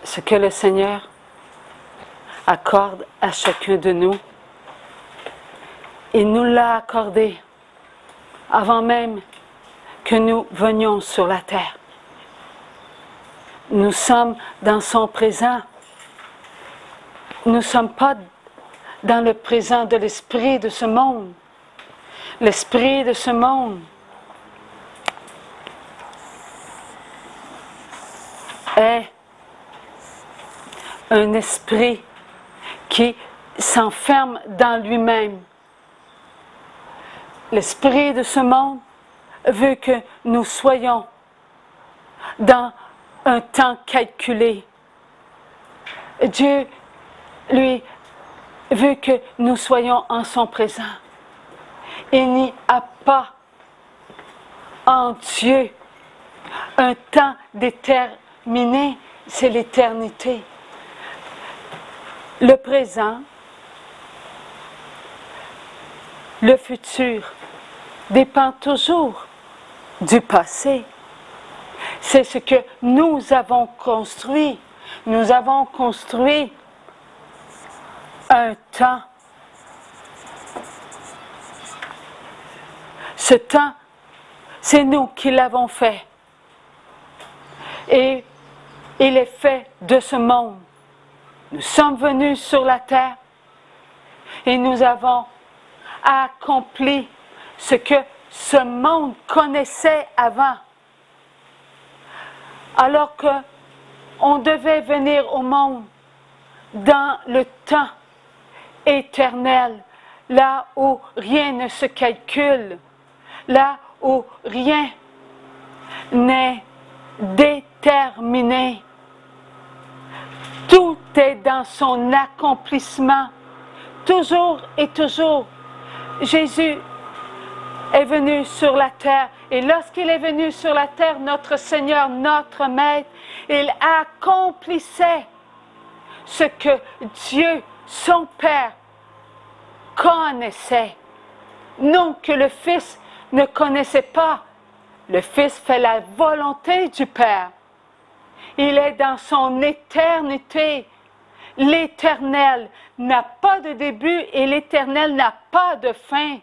ce que le Seigneur accorde à chacun de nous. Il nous l'a accordé avant même que nous venions sur la terre. Nous sommes dans son présent. Nous ne sommes pas dans le présent de l'esprit de ce monde. L'esprit de ce monde est un esprit qui s'enferme dans lui-même. L'esprit de ce monde veut que nous soyons dans un temps calculé. Dieu, lui, veut que nous soyons en son présent. Il n'y a pas en Dieu un temps déterminé, c'est l'éternité. Le présent, le futur dépend toujours du passé. C'est ce que nous avons construit. Nous avons construit un temps. Ce temps, c'est nous qui l'avons fait. Et il est fait de ce monde. Nous sommes venus sur la terre et nous avons accompli ce que ce monde connaissait avant. Alors qu'on devait venir au monde dans le temps éternel, là où rien ne se calcule, là où rien n'est déterminé. Tout est dans son accomplissement, toujours et toujours. Jésus est venu sur la terre, et lorsqu'il est venu sur la terre, notre Seigneur, notre Maître, il accomplissait ce que Dieu, son Père, connaissait. Non que le Fils ne connaissait pas. Le Fils fait la volonté du Père. Il est dans son éternité. L'Éternel n'a pas de début et l'Éternel n'a pas de fin.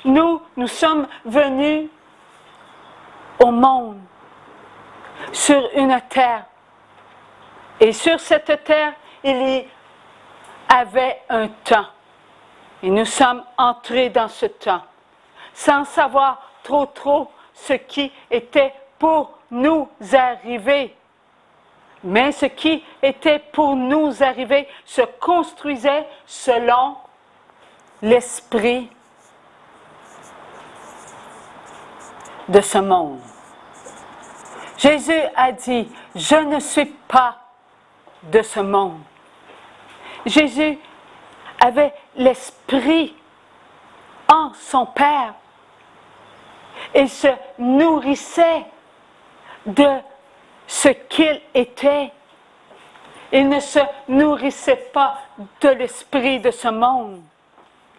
Nous sommes venus au monde, sur une terre. Et sur cette terre, il y avait un temps. Et nous sommes entrés dans ce temps, sans savoir trop ce qui était pour nous arriver. Mais ce qui était pour nous arriver se construisait selon l'esprit de ce monde. Jésus a dit, je ne suis pas de ce monde. Jésus avait l'esprit en son Père. Il se nourrissait de ce qu'il était. Il ne se nourrissait pas de l'esprit de ce monde.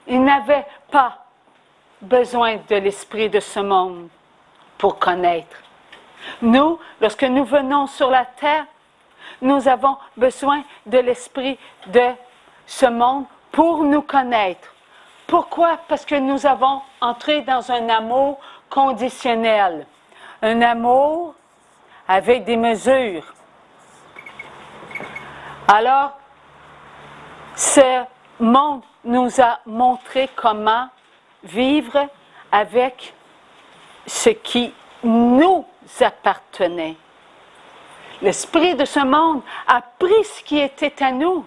Il n'avait pas besoin de l'esprit de ce monde pour connaître. Nous, lorsque nous venons sur la terre, nous avons besoin de l'esprit de ce monde pour nous connaître. Pourquoi? Parce que nous avons entré dans un amour conditionnel. Un amour avec des mesures. Alors, ce monde nous a montré comment vivre avec ce qui nous appartenait. L'esprit de ce monde a pris ce qui était à nous.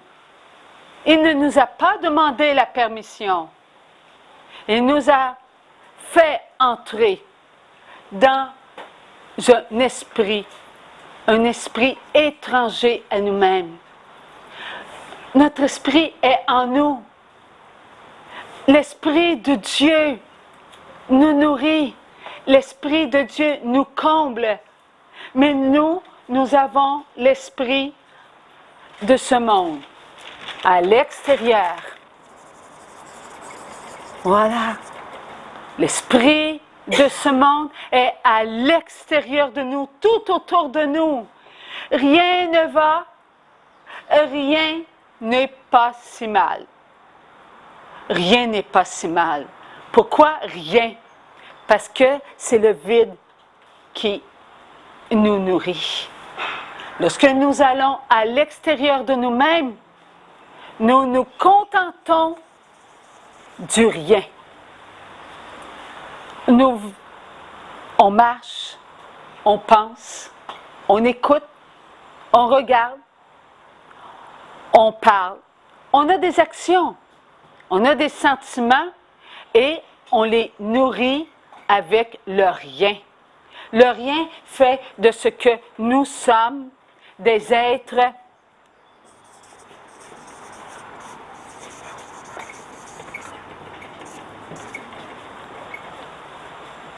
Il ne nous a pas demandé la permission. Il nous a fait entrer dans un esprit étranger à nous-mêmes. Notre esprit est en nous. L'esprit de Dieu nous nourrit. L'esprit de Dieu nous comble. Mais nous avons l'esprit de ce monde, à l'extérieur. Voilà. L'esprit de ce monde est à l'extérieur de nous, tout autour de nous. rien ne va, rien n'est pas si mal. Rien n'est pas si mal. Pourquoi rien? Parce que c'est le vide qui nous nourrit. Lorsque nous allons à l'extérieur de nous-mêmes, nous nous contentons du rien. On marche, on pense, on écoute, on regarde, on parle, on a des actions, on a des sentiments et on les nourrit avec le rien. Le rien fait de ce que nous sommes des êtres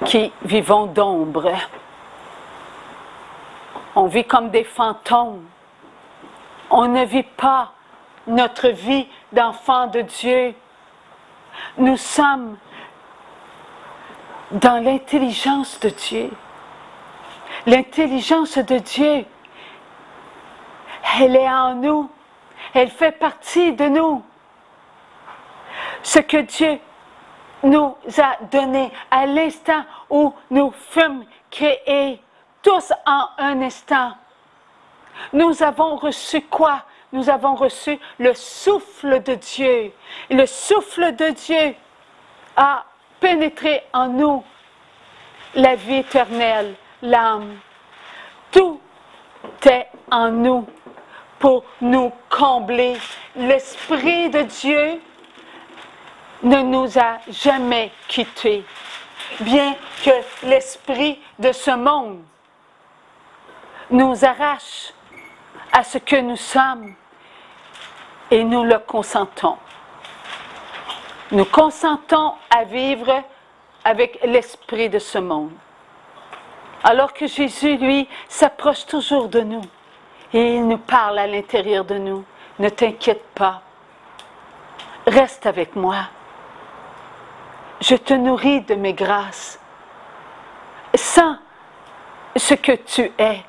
qui vivons d'ombre. On vit comme des fantômes. On ne vit pas notre vie d'enfant de Dieu. Nous sommes dans l'intelligence de Dieu. L'intelligence de Dieu, elle est en nous. Elle fait partie de nous. Ce que Dieu nous a donné à l'instant où nous fûmes créés, tous en un instant. Nous avons reçu quoi? Nous avons reçu le souffle de Dieu. Et le souffle de Dieu a pénétré en nous la vie éternelle, l'âme. Tout est en nous pour nous combler. L'Esprit de Dieu ne nous a jamais quittés, bien que l'esprit de ce monde nous arrache à ce que nous sommes et nous le consentons. Nous consentons à vivre avec l'esprit de ce monde. Alors que Jésus, lui, s'approche toujours de nous et il nous parle à l'intérieur de nous. Ne t'inquiète pas, reste avec moi. Je te nourris de mes grâces. Sans ce que tu es,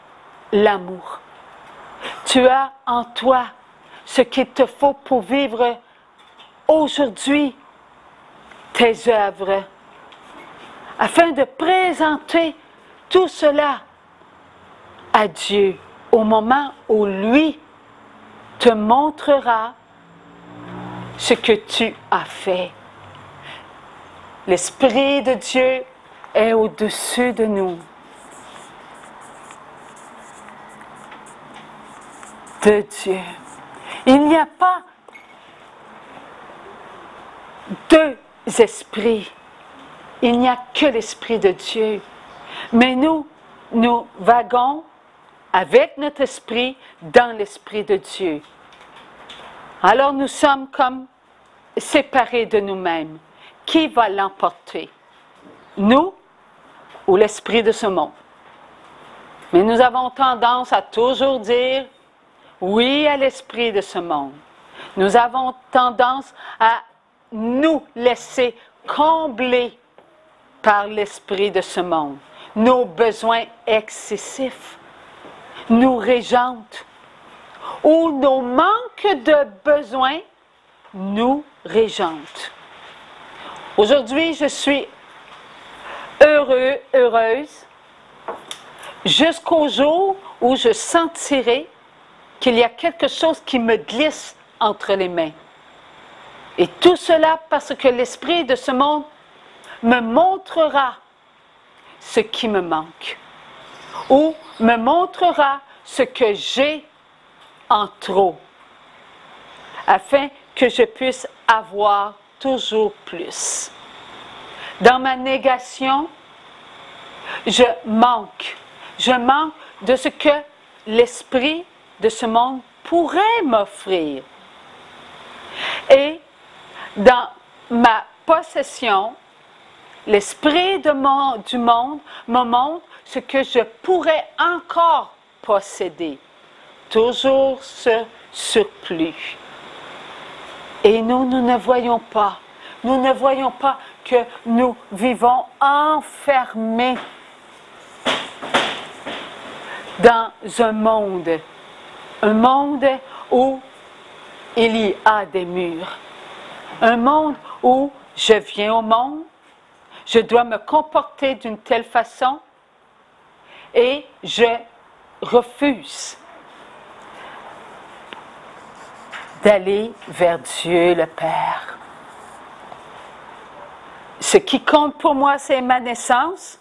l'amour. Tu as en toi ce qu'il te faut pour vivre aujourd'hui tes œuvres, afin de présenter tout cela à Dieu au moment où lui te montrera ce que tu as fait. L'Esprit de Dieu est au-dessus de nous. De Dieu. Il n'y a pas deux esprits. Il n'y a que l'Esprit de Dieu. Mais nous vaguons avec notre esprit dans l'Esprit de Dieu. Alors nous sommes comme séparés de nous-mêmes. Qui va l'emporter? Nous ou l'esprit de ce monde? Mais nous avons tendance à toujours dire oui à l'esprit de ce monde. Nous avons tendance à nous laisser combler par l'esprit de ce monde. Nos besoins excessifs nous régentent ou nos manques de besoins nous régentent. Aujourd'hui, je suis heureuse, jusqu'au jour où je sentirai qu'il y a quelque chose qui me glisse entre les mains. Et tout cela parce que l'esprit de ce monde me montrera ce qui me manque, ou me montrera ce que j'ai en trop, afin que je puisse avoir toujours plus. Dans ma négation, je manque de ce que l'esprit de ce monde pourrait m'offrir. Et dans ma possession, l'esprit du monde me montre ce que je pourrais encore posséder. Toujours ce surplus. Et nous ne voyons pas. Nous ne voyons pas que nous vivons enfermés dans un monde où il y a des murs, un monde où je viens au monde, je dois me comporter d'une telle façon et je refuse d'aller vers Dieu le Père. Ce qui compte pour moi, c'est ma naissance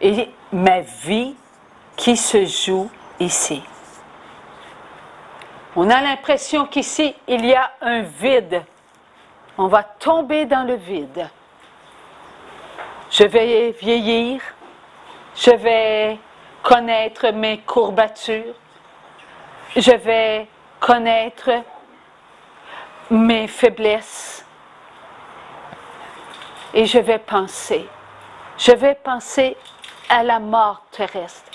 et ma vie qui se joue ici. On a l'impression qu'ici, il y a un vide. On va tomber dans le vide. Je vais vieillir, je vais connaître mes courbatures, je vais connaître mes faiblesses et je vais penser à la mort terrestre.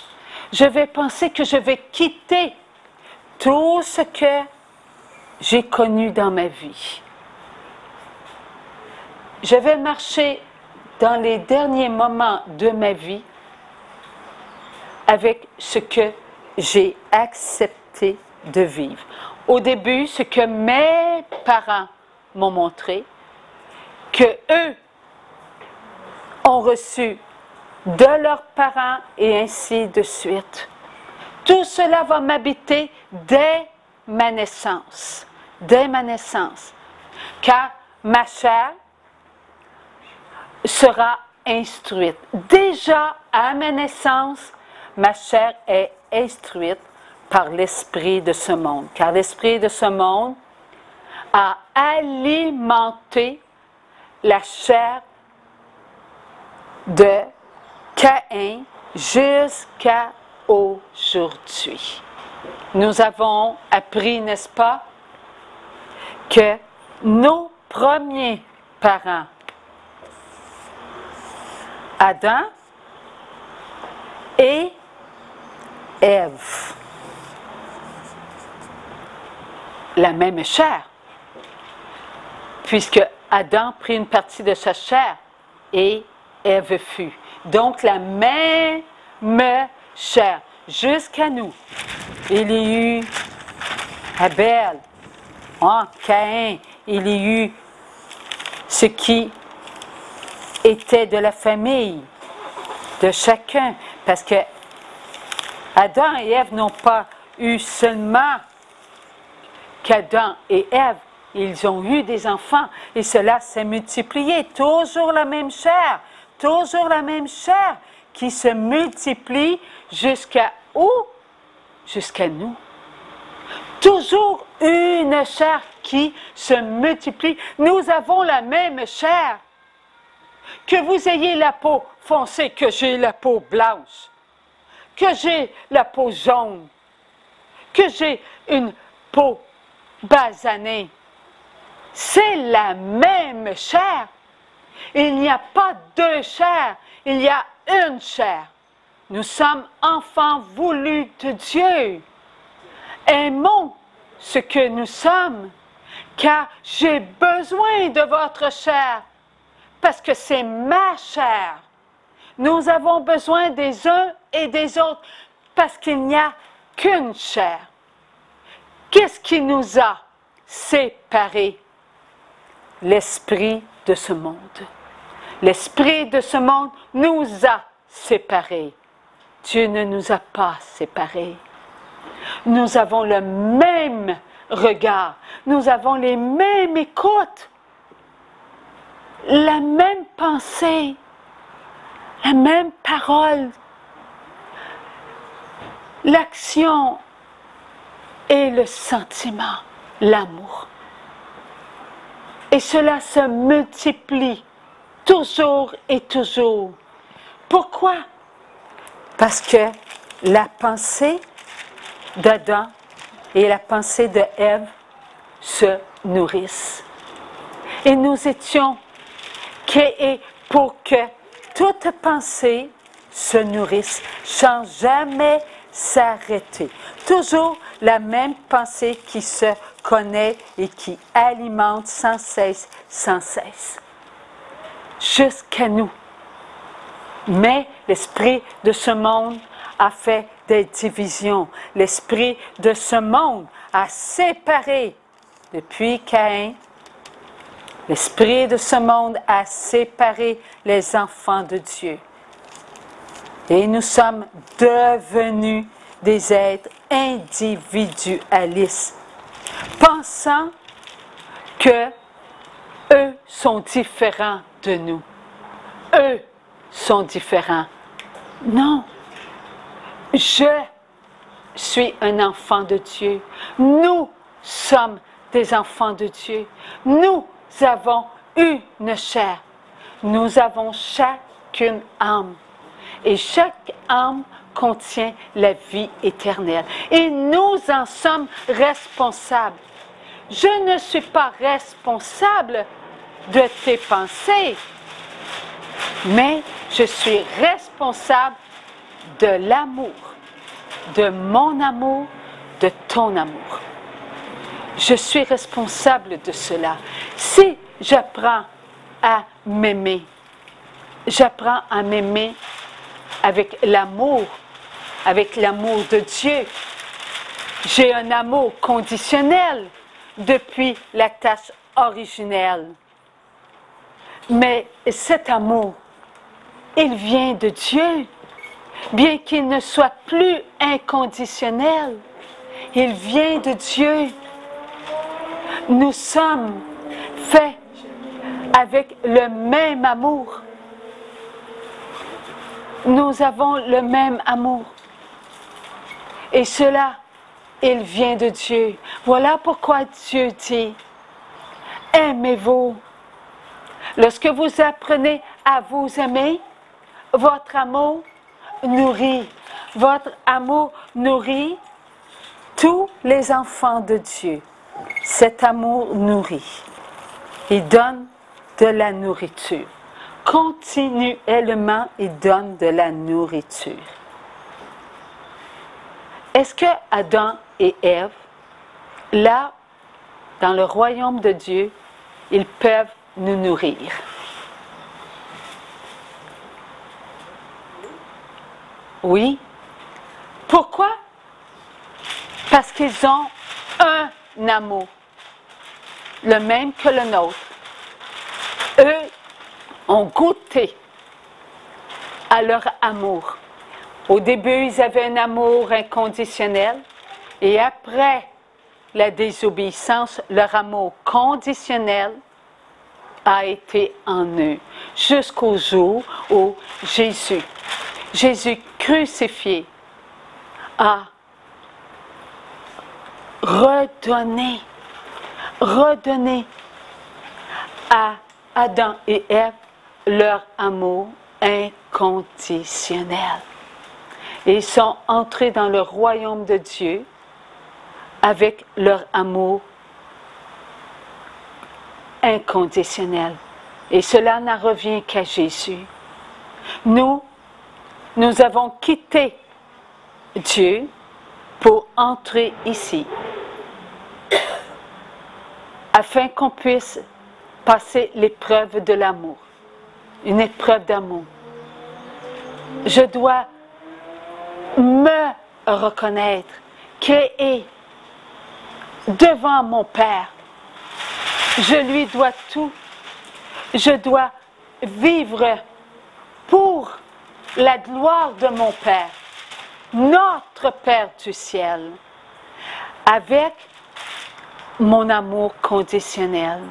Je vais penser que je vais quitter tout ce que j'ai connu dans ma vie. Je vais marcher dans les derniers moments de ma vie avec ce que j'ai accepté de vivre. Au début, ce que mes parents m'ont montré, que eux ont reçu de leurs parents et ainsi de suite. Tout cela va m'habiter dès ma naissance, car ma chair sera instruite. Déjà à ma naissance, ma chair est instruite par l'esprit de ce monde, car l'esprit de ce monde a alimenté la chair de Caïn jusqu'à aujourd'hui. Nous avons appris, n'est-ce pas, que nos premiers parents, Adam et Ève, la même chair, puisque Adam prit une partie de sa chair et Ève fut. Donc la même chair jusqu'à nous. Il y a eu Abel, Caïn, il y a eu ce qui était de la famille de chacun, parce que Adam et Ève n'ont pas eu seulement qu'Adam et Ève, ils ont eu des enfants et cela s'est multiplié. Toujours la même chair qui se multiplie jusqu'à où? Jusqu'à nous. Toujours une chair qui se multiplie. Nous avons la même chair. Que vous ayez la peau foncée, que j'ai la peau blanche, que j'ai la peau jaune, que j'ai une peau basanée, c'est la même chair. Il n'y a pas deux chairs, il y a une chair. Nous sommes enfants voulus de Dieu. Aimons ce que nous sommes, car j'ai besoin de votre chair, parce que c'est ma chair. Nous avons besoin des uns et des autres, parce qu'il n'y a qu'une chair. Qu'est-ce qui nous a séparés? L'esprit de ce monde. L'esprit de ce monde nous a séparés. Dieu ne nous a pas séparés. Nous avons le même regard. Nous avons les mêmes écoutes. La même pensée. La même parole. L'action et le sentiment. L'amour. Et cela se multiplie toujours et toujours. Pourquoi? Parce que la pensée d'Adam et la pensée de Ève se nourrissent. Et nous étions créés pour que toute pensée se nourrisse, sans jamais s'arrêter. Toujours la même pensée qui se connaît et qui alimente sans cesse, jusqu'à nous. Mais l'esprit de ce monde a fait des divisions. L'esprit de ce monde a séparé, depuis Caïn, l'esprit de ce monde a séparé les enfants de Dieu. Et nous sommes devenus des êtres individualistes, pensant que eux sont différents de nous. Eux sont différents. Non, je suis un enfant de Dieu. Nous sommes des enfants de Dieu. Nous avons une chair. Nous avons chacune âme. Et chaque âme contient la vie éternelle. Et nous en sommes responsables. Je ne suis pas responsable de tes pensées, mais je suis responsable de l'amour, de mon amour, de ton amour. Je suis responsable de cela. Si j'apprends à m'aimer, j'apprends à m'aimer avec l'amour de Dieu. J'ai un amour conditionnel depuis la tâche originelle. Mais cet amour, il vient de Dieu, bien qu'il ne soit plus inconditionnel. Il vient de Dieu. Nous sommes faits avec le même amour. Nous avons le même amour. Et cela, il vient de Dieu. Voilà pourquoi Dieu dit, aimez-vous. Lorsque vous apprenez à vous aimer, votre amour nourrit. Votre amour nourrit tous les enfants de Dieu. Cet amour nourrit. Il donne de la nourriture. Continuellement, il donne de la nourriture. Est-ce que Adam et Ève, là, dans le royaume de Dieu, ils peuvent nous nourrir? Oui. Pourquoi? Parce qu'ils ont un amour, le même que le nôtre. Eux ont goûté à leur amour. Au début, ils avaient un amour inconditionnel et après la désobéissance, leur amour conditionnel a été en eux jusqu'au jour où Jésus crucifié, a redonné à Adam et Ève leur amour inconditionnel. Et ils sont entrés dans le royaume de Dieu avec leur amour inconditionnel. Et cela n'en revient qu'à Jésus. Nous avons quitté Dieu pour entrer ici, afin qu'on puisse passer l'épreuve de l'amour, une épreuve d'amour. Je dois me reconnaître, créer devant mon Père. Je lui dois tout. Je dois vivre pour la gloire de mon Père, notre Père du ciel, avec mon amour conditionnel.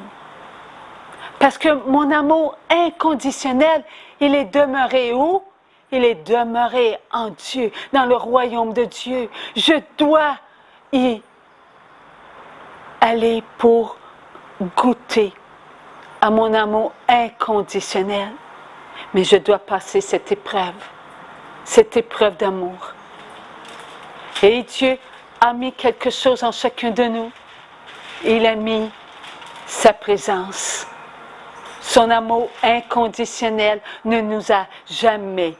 Parce que mon amour inconditionnel, il est demeuré où? Il est demeuré en Dieu, dans le royaume de Dieu. Je dois y aller pour goûter à mon amour inconditionnel. Mais je dois passer cette épreuve d'amour. Et Dieu a mis quelque chose en chacun de nous. Il a mis sa présence. Son amour inconditionnel ne nous a jamais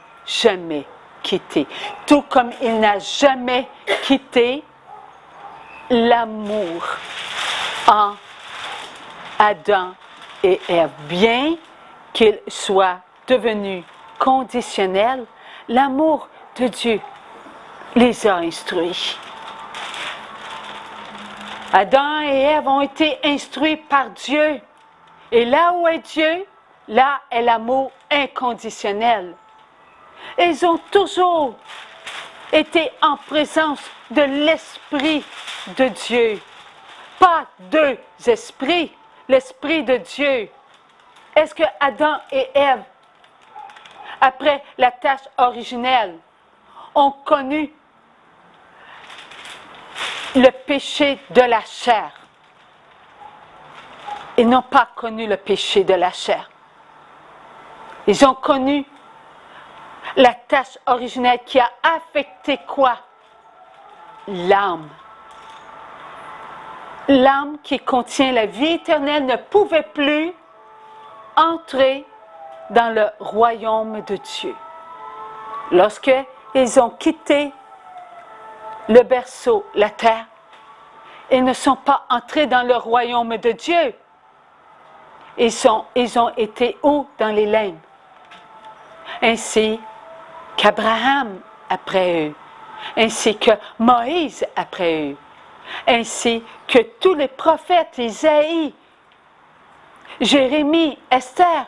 quittés. Tout comme il n'a jamais quitté l'amour en Adam et Ève. Bien qu'il soit devenu conditionnel, l'amour de Dieu les a instruits. Adam et Ève ont été instruits par Dieu. Et là où est Dieu, là est l'amour inconditionnel. Ils ont toujours été en présence de l'Esprit de Dieu. Pas deux esprits, l'Esprit de Dieu. Est-ce que Adam et Ève, après la tâche originelle, ont connu le péché de la chair? Ils n'ont pas connu le péché de la chair. Ils ont connu la tâche originelle qui a affecté quoi? L'âme. L'âme qui contient la vie éternelle ne pouvait plus entrer dans le royaume de Dieu. Lorsqu'ils ont quitté le berceau, la terre, ils ne sont pas entrés dans le royaume de Dieu. Ils ont été où? Dans les limbes. Ainsi qu'Abraham après eux, ainsi que Moïse après eux, ainsi que tous les prophètes, Isaïe, Jérémie, Esther.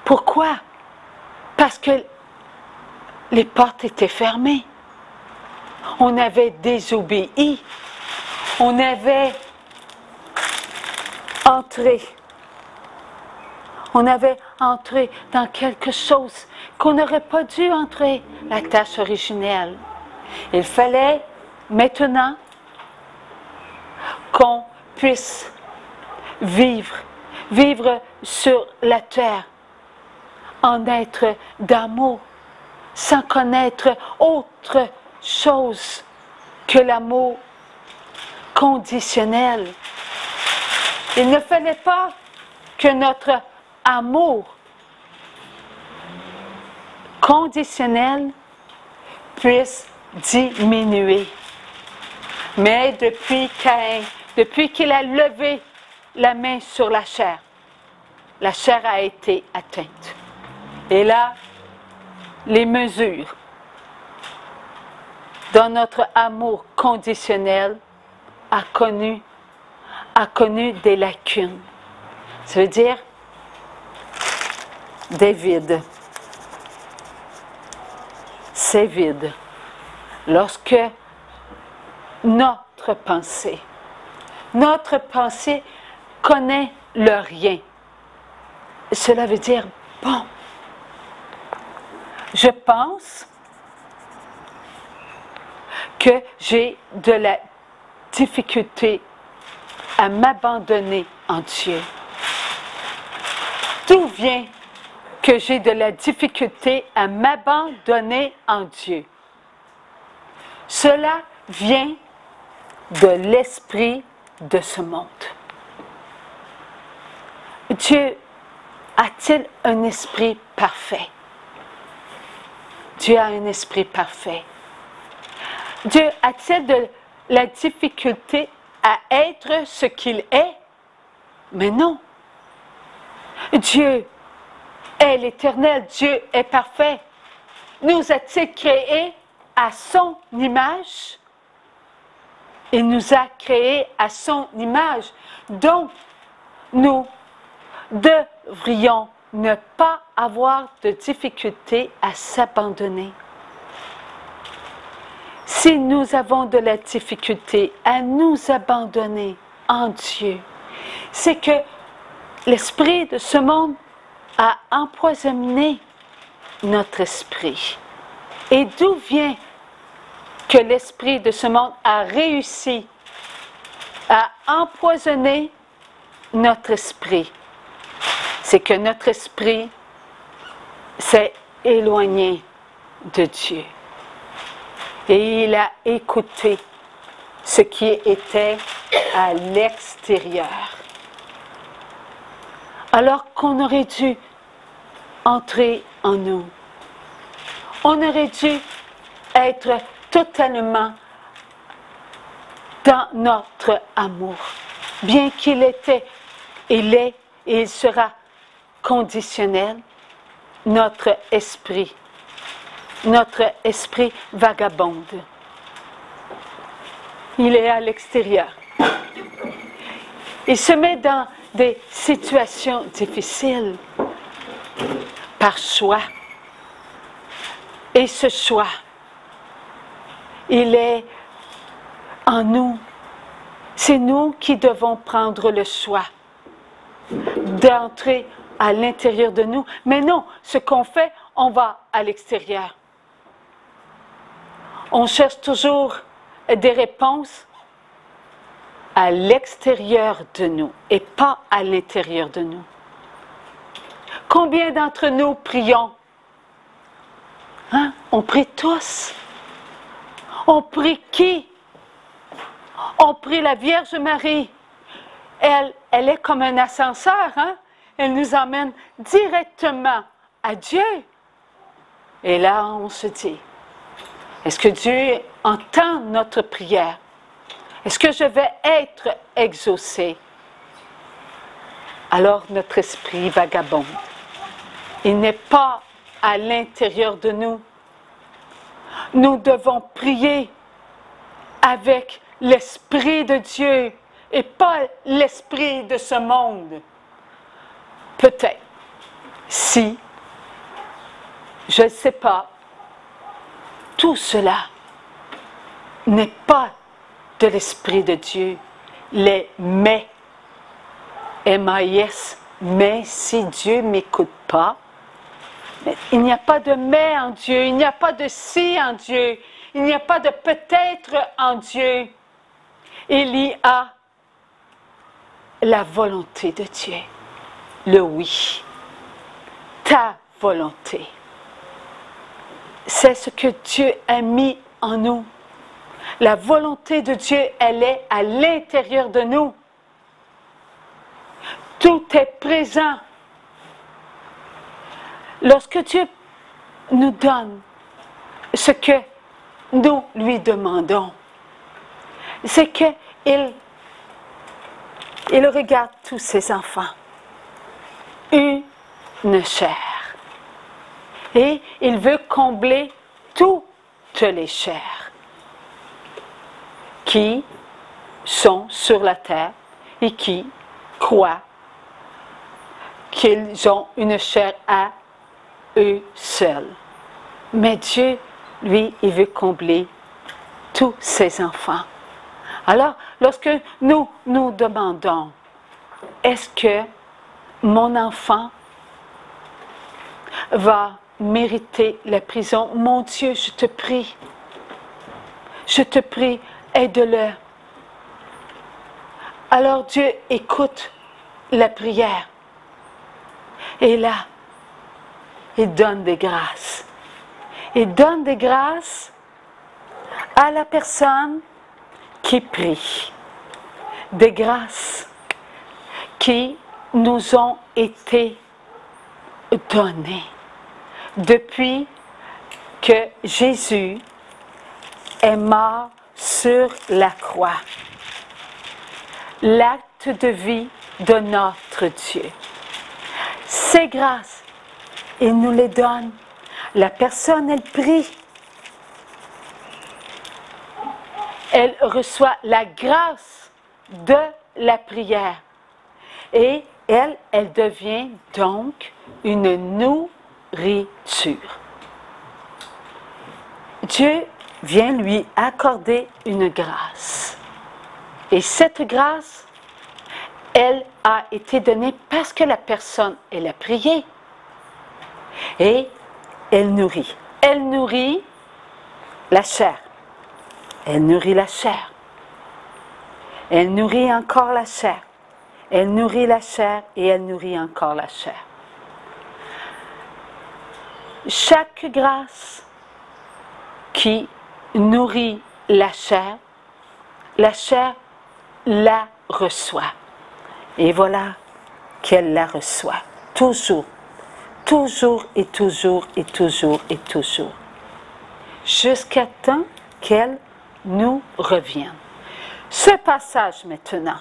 Pourquoi? Parce que les portes étaient fermées. On avait désobéi. On avait entré. On avait entré dans quelque chose qu'on n'aurait pas dû entrer, la tâche originelle. Il fallait maintenant qu'on puisse vivre sur la terre en être d'amour, sans connaître autre chose que l'amour conditionnel. Il ne fallait pas que notre amour conditionnel puisse diminuer. Mais depuis Caïn, depuis qu'il a levé la main sur la chair a été atteinte. Et là, les mesures dans notre amour conditionnel a connu des lacunes. Ça veut dire des vides. C'est vide. Lorsque notre pensée connaît le rien. Cela veut dire, bon, je pense que j'ai de la difficulté à m'abandonner en Dieu. D'où vient que j'ai de la difficulté à m'abandonner en Dieu? Cela vient de l'esprit de ce monde. Dieu a-t-il un esprit parfait? Dieu a un esprit parfait. Dieu a-t-il de la difficulté à être ce qu'il est? Mais non. Dieu est l'Éternel, Dieu est parfait. Nous a-t-il créés à son image? Il nous a créés à son image. Donc, nous devrions ne pas avoir de difficulté à s'abandonner. Si nous avons de la difficulté à nous abandonner en Dieu, c'est que l'esprit de ce monde a empoisonné notre esprit. Et d'où vient que l'esprit de ce monde a réussi à empoisonner notre esprit? C'est que notre esprit s'est éloigné de Dieu. Et il a écouté ce qui était à l'extérieur. Alors qu'on aurait dû entrer en nous. On aurait dû être totalement dans notre amour. Bien qu'il était, il est et il sera conditionnel, notre esprit notre esprit vagabonde. Il est à l'extérieur. Il se met dans des situations difficiles par choix. Et ce choix, il est en nous. C'est nous qui devons prendre le choix d'entrer à l'intérieur de nous. Mais non, ce qu'on fait, on va à l'extérieur. On cherche toujours des réponses à l'extérieur de nous et pas à l'intérieur de nous. Combien d'entre nous prions? Hein? On prie tous. On prie qui? On prie la Vierge Marie. Elle est comme un ascenseur, hein? Elle nous emmène directement à Dieu. Et là, on se dit, est-ce que Dieu entend notre prière? Est-ce que je vais être exaucé? Alors notre esprit vagabonde. Il n'est pas à l'intérieur de nous. Nous devons prier avec l'Esprit de Dieu et pas l'esprit de ce monde. Peut-être, si, je ne sais pas, tout cela n'est pas de l'Esprit de Dieu. Les mais, M-A-I-S, mais si Dieu ne m'écoute pas, il n'y a pas de mais en Dieu, il n'y a pas de si en Dieu, il n'y a pas de peut-être en Dieu. Il y a la volonté de Dieu, le oui, ta volonté. C'est ce que Dieu a mis en nous. La volonté de Dieu, elle est à l'intérieur de nous. Tout est présent. Lorsque Dieu nous donne ce que nous lui demandons, c'est qu'il regarde tous ses enfants, une chair. Et il veut combler toutes les chairs qui sont sur la terre et qui croient qu'ils ont une chair à eux seuls. Mais Dieu, lui, il veut combler tous ses enfants. Alors, lorsque nous nous demandons, est-ce que mon enfant va mériter la prison? Mon Dieu, je te prie, aide-le. Alors Dieu écoute la prière. Et là, il donne des grâces. Il donne des grâces à la personne qui prie. Des grâces qui nous ont été données depuis que Jésus est mort sur la croix. L'acte de vie de notre Dieu. Ces grâces, il nous les donne. La personne, elle prie. Elle reçoit la grâce de la prière. Et elle devient donc une nourriture. Dieu vient lui accorder une grâce. Et cette grâce, elle a été donnée parce que la personne, elle a prié. Et elle nourrit. Elle nourrit la chair. Elle nourrit la chair. Elle nourrit encore la chair. Elle nourrit la chair et elle nourrit encore la chair. Chaque grâce qui nourrit la chair la reçoit. Et voilà qu'elle la reçoit. Toujours, toujours et toujours et toujours et toujours. Jusqu'à temps qu'elle nous revienne. Ce passage maintenant.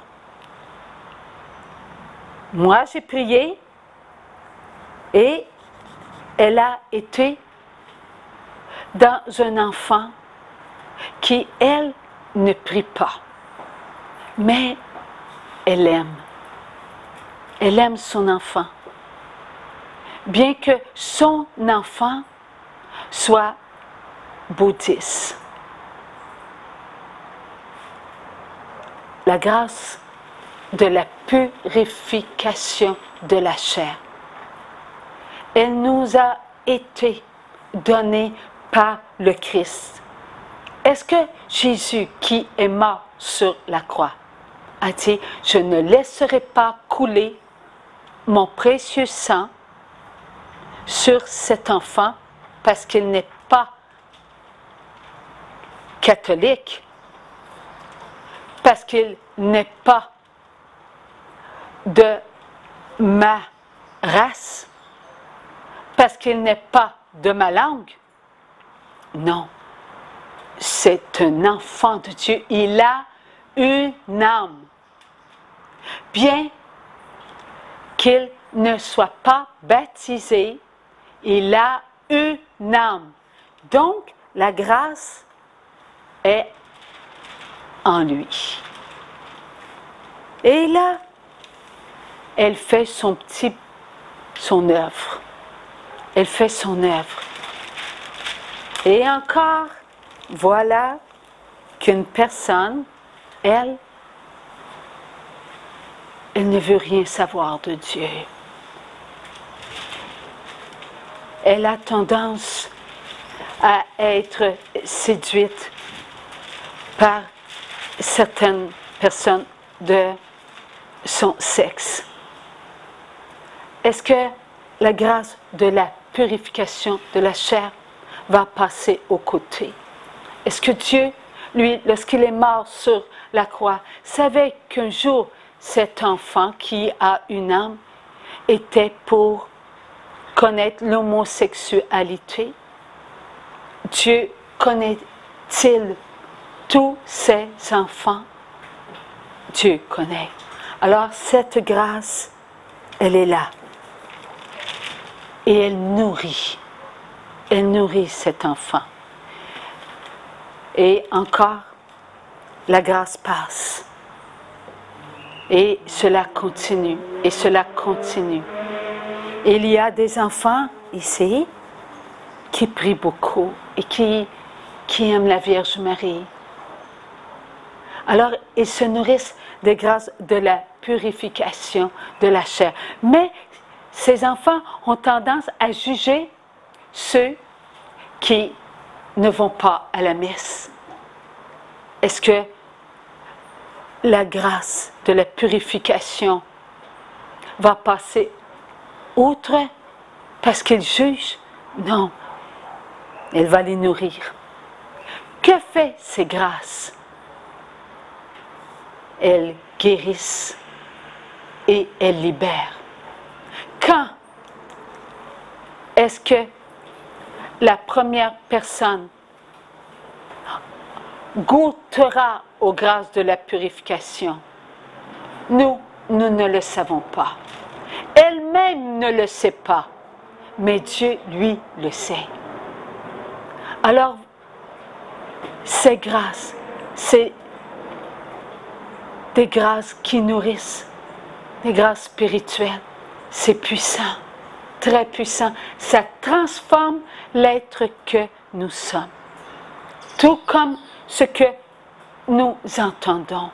Moi, j'ai prié et elle a été dans un enfant qui, elle, ne prie pas, mais elle aime. Elle aime son enfant. Bien que son enfant soit bouddhiste. La grâce de la purification de la chair. Elle nous a été donnée par le Christ. Est-ce que Jésus, qui est mort sur la croix, a dit, je ne laisserai pas couler mon précieux sang sur cet enfant parce qu'il n'est pas catholique, parce qu'il n'est pas de ma race, parce qu'il n'est pas de ma langue? Non, c'est un enfant de Dieu. Il a une âme. Bien qu'il ne soit pas baptisé, il a une âme. Donc, la grâce est en lui. Et là, elle fait son œuvre. Elle fait son œuvre. Et encore, voilà qu'une personne, elle ne veut rien savoir de Dieu. Elle a tendance à être séduite par certaines personnes de son sexe. Est-ce que la grâce de la purification de la chair va passer aux côtés? Est-ce que Dieu, lui, lorsqu'il est mort sur la croix, savait qu'un jour, cet enfant qui a une âme était pour connaître l'homosexualité? Dieu connaît-il tous ses enfants? Dieu connaît. Alors cette grâce, elle est là. Et elle nourrit cet enfant. Et encore, la grâce passe. Et cela continue, et cela continue. Il y a des enfants ici qui prient beaucoup et qui aiment la Vierge Marie. Alors, ils se nourrissent des grâces de la purification de la chair. Mais ces enfants ont tendance à juger ceux qui ne vont pas à la messe. Est-ce que la grâce de la purification va passer outre parce qu'ils jugent? Non, elle va les nourrir. Que fait ces grâces? Elles guérissent et elles libèrent. Quand est-ce que la première personne goûtera aux grâces de la purification? Nous ne le savons pas. Elle-même ne le sait pas, mais Dieu, lui, le sait. Alors, ces grâces, c'est des grâces qui nourrissent, des grâces spirituelles. C'est puissant, très puissant. Ça transforme l'être que nous sommes. Tout comme ce que nous entendons.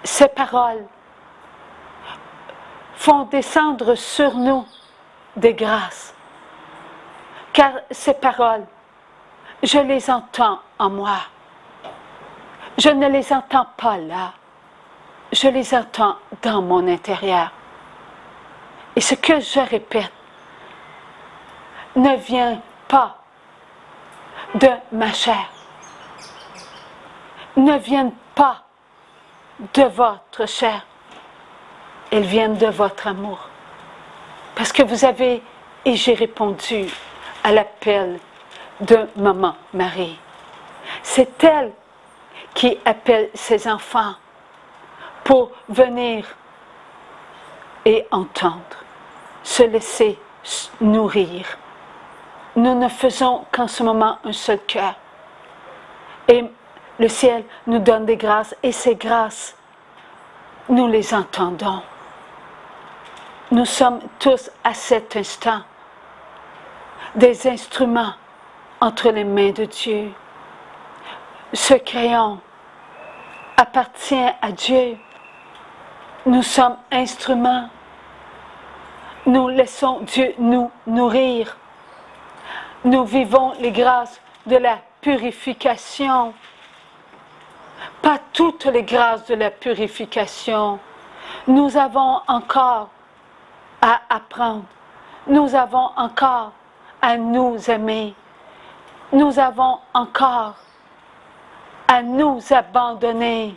Ces paroles font descendre sur nous des grâces. Car ces paroles, je les entends en moi. Je ne les entends pas là. Je les entends dans mon intérieur. Et ce que je répète ne vient pas de ma chair, ne viennent pas de votre chair, elles viennent de votre amour. Parce que vous avez, et j'ai répondu à l'appel de Maman Marie. C'est elle qui appelle ses enfants pour venir et entendre, se laisser nourrir nous ne faisons qu'en ce moment un seul cœur. Et le ciel nous donne des grâces, et ces grâces, nous les entendons. Nous sommes tous à cet instant des instruments entre les mains de Dieu. Ce crayon appartient à Dieu. Nous sommes instruments. Nous laissons Dieu nous nourrir. Nous vivons les grâces de la purification. Pas toutes les grâces de la purification. Nous avons encore à apprendre. Nous avons encore à nous aimer. Nous avons encore à nous abandonner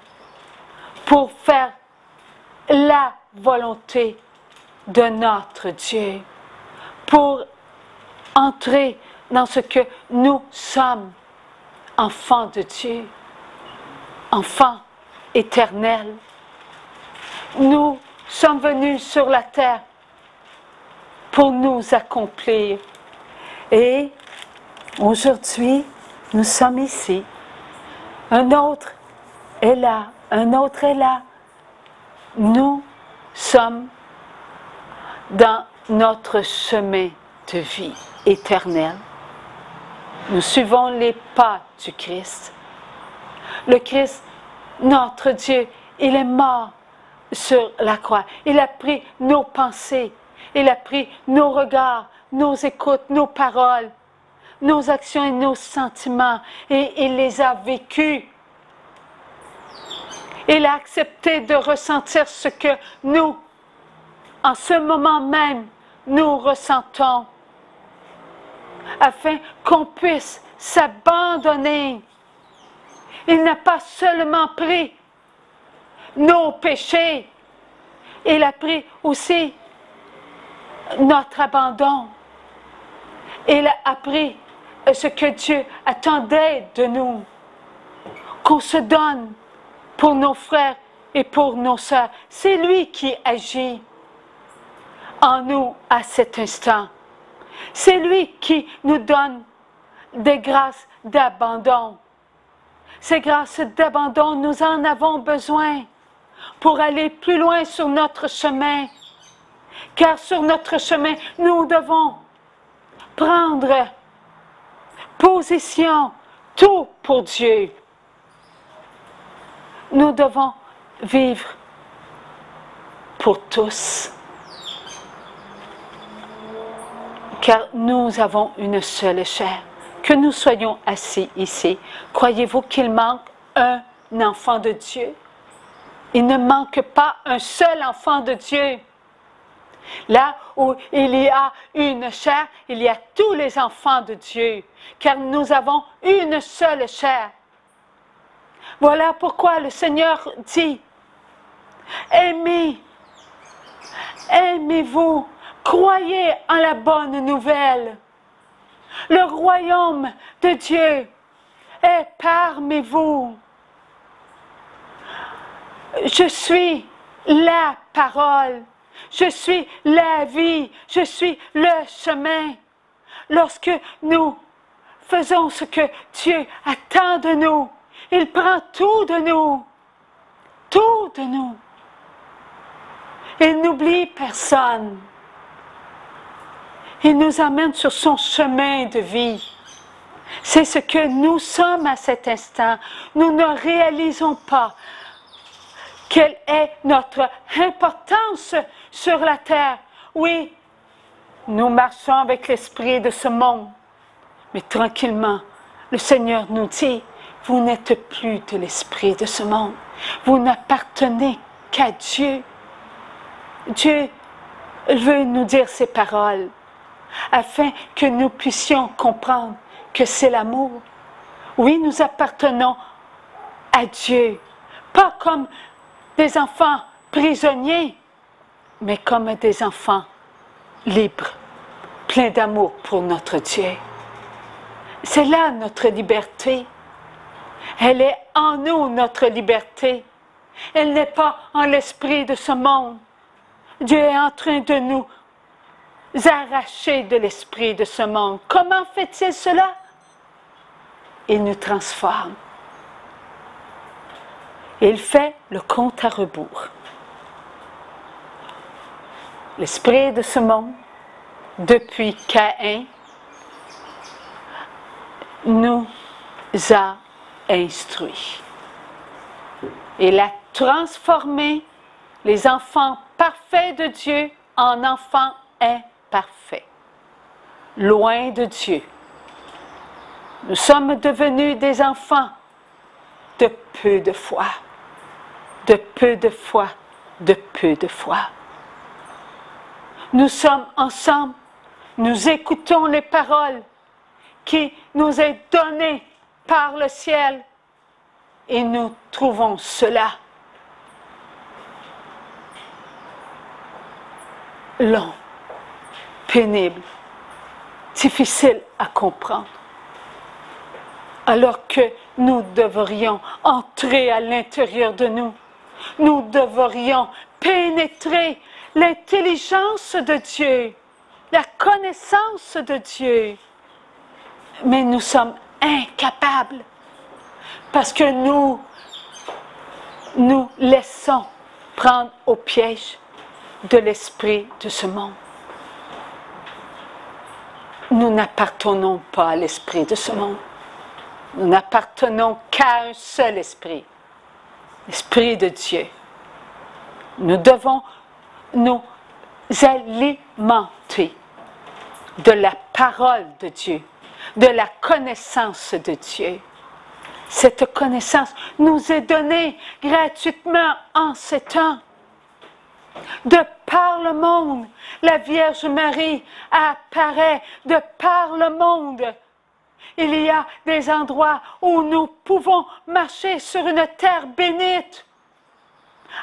pour faire la volonté de notre Dieu, pour entrer dans ce que nous sommes, enfants de Dieu, enfants éternels. Nous sommes venus sur la terre pour nous accomplir. Et aujourd'hui, nous sommes ici. Un autre est là, un autre est là. Nous sommes dans notre chemin de vie éternelle. Nous suivons les pas du Christ. Le Christ, notre Dieu, il est mort sur la croix. Il a pris nos pensées, il a pris nos regards, nos écoutes, nos paroles, nos actions et nos sentiments, et il les a vécus. Il a accepté de ressentir ce que nous, en ce moment même, nous ressentons, afin qu'on puisse s'abandonner. Il n'a pas seulement pris nos péchés, il a pris aussi notre abandon. Il a appris ce que Dieu attendait de nous, qu'on se donne pour nos frères et pour nos sœurs. C'est lui qui agit en nous à cet instant. C'est lui qui nous donne des grâces d'abandon. Ces grâces d'abandon, nous en avons besoin pour aller plus loin sur notre chemin. Car sur notre chemin, nous devons prendre position, tout pour Dieu. Nous devons vivre pour tous. Car nous avons une seule chair. Que nous soyons assis ici, croyez-vous qu'il manque un enfant de Dieu? Il ne manque pas un seul enfant de Dieu. Là où il y a une chair, il y a tous les enfants de Dieu, car nous avons une seule chair. Voilà pourquoi le Seigneur dit, aimez, aimez-vous, croyez en la bonne nouvelle. Le royaume de Dieu est parmi vous. Je suis la parole. Je suis la vie, je suis le chemin. Lorsque nous faisons ce que Dieu attend de nous, il prend tout de nous, tout de nous. Il n'oublie personne. Il nous amène sur son chemin de vie. C'est ce que nous sommes à cet instant. Nous ne réalisons pas quelle est notre importance sur la terre. Oui, nous marchons avec l'esprit de ce monde, mais tranquillement, le Seigneur nous dit, vous n'êtes plus de l'esprit de ce monde. Vous n'appartenez qu'à Dieu. Dieu veut nous dire ces paroles, afin que nous puissions comprendre que c'est l'amour. Oui, nous appartenons à Dieu, pas comme des enfants prisonniers, mais comme des enfants libres, pleins d'amour pour notre Dieu. C'est là notre liberté. Elle est en nous, notre liberté. Elle n'est pas en l'esprit de ce monde. Dieu est en train de nous arracher de l'esprit de ce monde. Comment fait-il cela? Il nous transforme. Il fait le compte à rebours. L'esprit de ce monde, depuis Caïn, nous a instruits. Il a transformé les enfants parfaits de Dieu en enfants imparfaits, loin de Dieu. Nous sommes devenus des enfants de peu de foi, de peu de foi, de peu de foi. Nous sommes ensemble, nous écoutons les paroles qui nous est données par le ciel et nous trouvons cela long, pénible, difficile à comprendre. Alors que nous devrions entrer à l'intérieur de nous, nous devrions pénétrer l'intelligence de Dieu, la connaissance de Dieu. Mais nous sommes incapables parce que nous laissons prendre au piège de l'esprit de ce monde. Nous n'appartenons pas à l'esprit de ce monde. Nous n'appartenons qu'à un seul esprit, l'esprit de Dieu. Nous devons nous alimenter de la parole de Dieu, de la connaissance de Dieu. Cette connaissance nous est donnée gratuitement en ces temps. De par le monde, la Vierge Marie apparaît de par le monde. Il y a des endroits où nous pouvons marcher sur une terre bénite,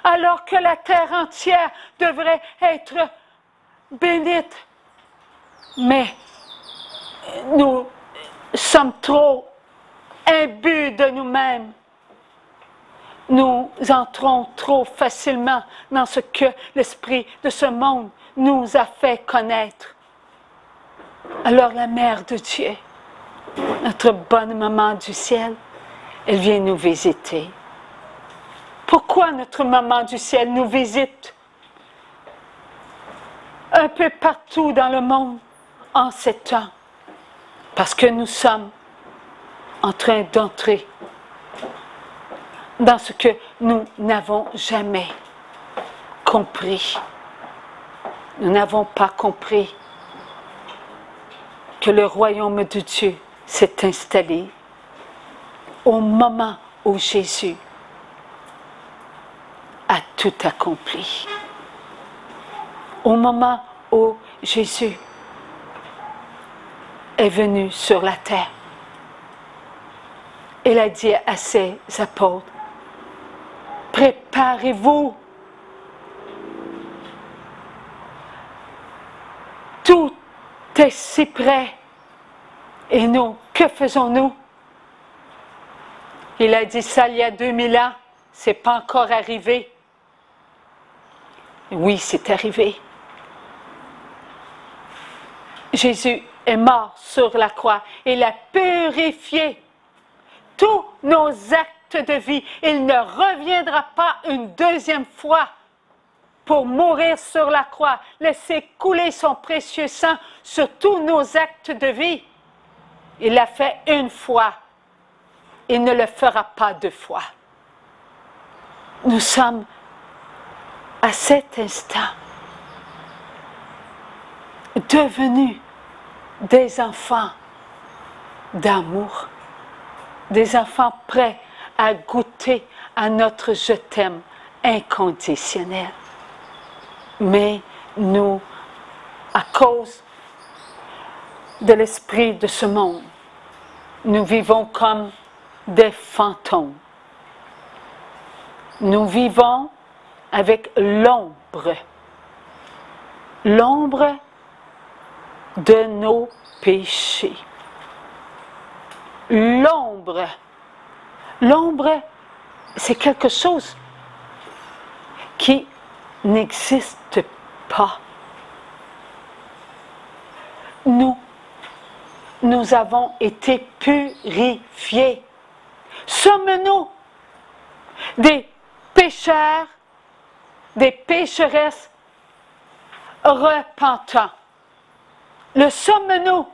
alors que la terre entière devrait être bénite. Mais nous sommes trop imbus de nous-mêmes. Nous entrons trop facilement dans ce que l'esprit de ce monde nous a fait connaître. Alors la Mère de Dieu, notre bonne maman du ciel, elle vient nous visiter. Pourquoi notre maman du ciel nous visite un peu partout dans le monde en ces temps? Parce que nous sommes en train d'entrer dans ce que nous n'avons jamais compris. Nous n'avons pas compris que le royaume de Dieu s'est installé au moment où Jésus a tout accompli. Au moment où Jésus est venu sur la terre, il a dit à ses apôtres, préparez-vous. Tout est si près. Et nous, que faisons-nous? Il a dit ça il y a 2000 ans, c'est pas encore arrivé. Oui, c'est arrivé. Jésus est mort sur la croix. Il a purifié tous nos actes de vie. Il ne reviendra pas une deuxième fois pour mourir sur la croix, laisser couler son précieux sang sur tous nos actes de vie. Il l'a fait une fois. Il ne le fera pas deux fois. Nous sommes à cet instant devenus des enfants d'amour, des enfants prêts à goûter à notre je t'aime inconditionnel. Mais nous, à cause de l'esprit de ce monde, nous vivons comme des fantômes. Nous vivons avec l'ombre de nos péchés. L'ombre, c'est quelque chose qui n'existe pas. nous avons été purifiés. Sommes-nous des pécheurs, des pécheresses repentants? Le sommes-nous?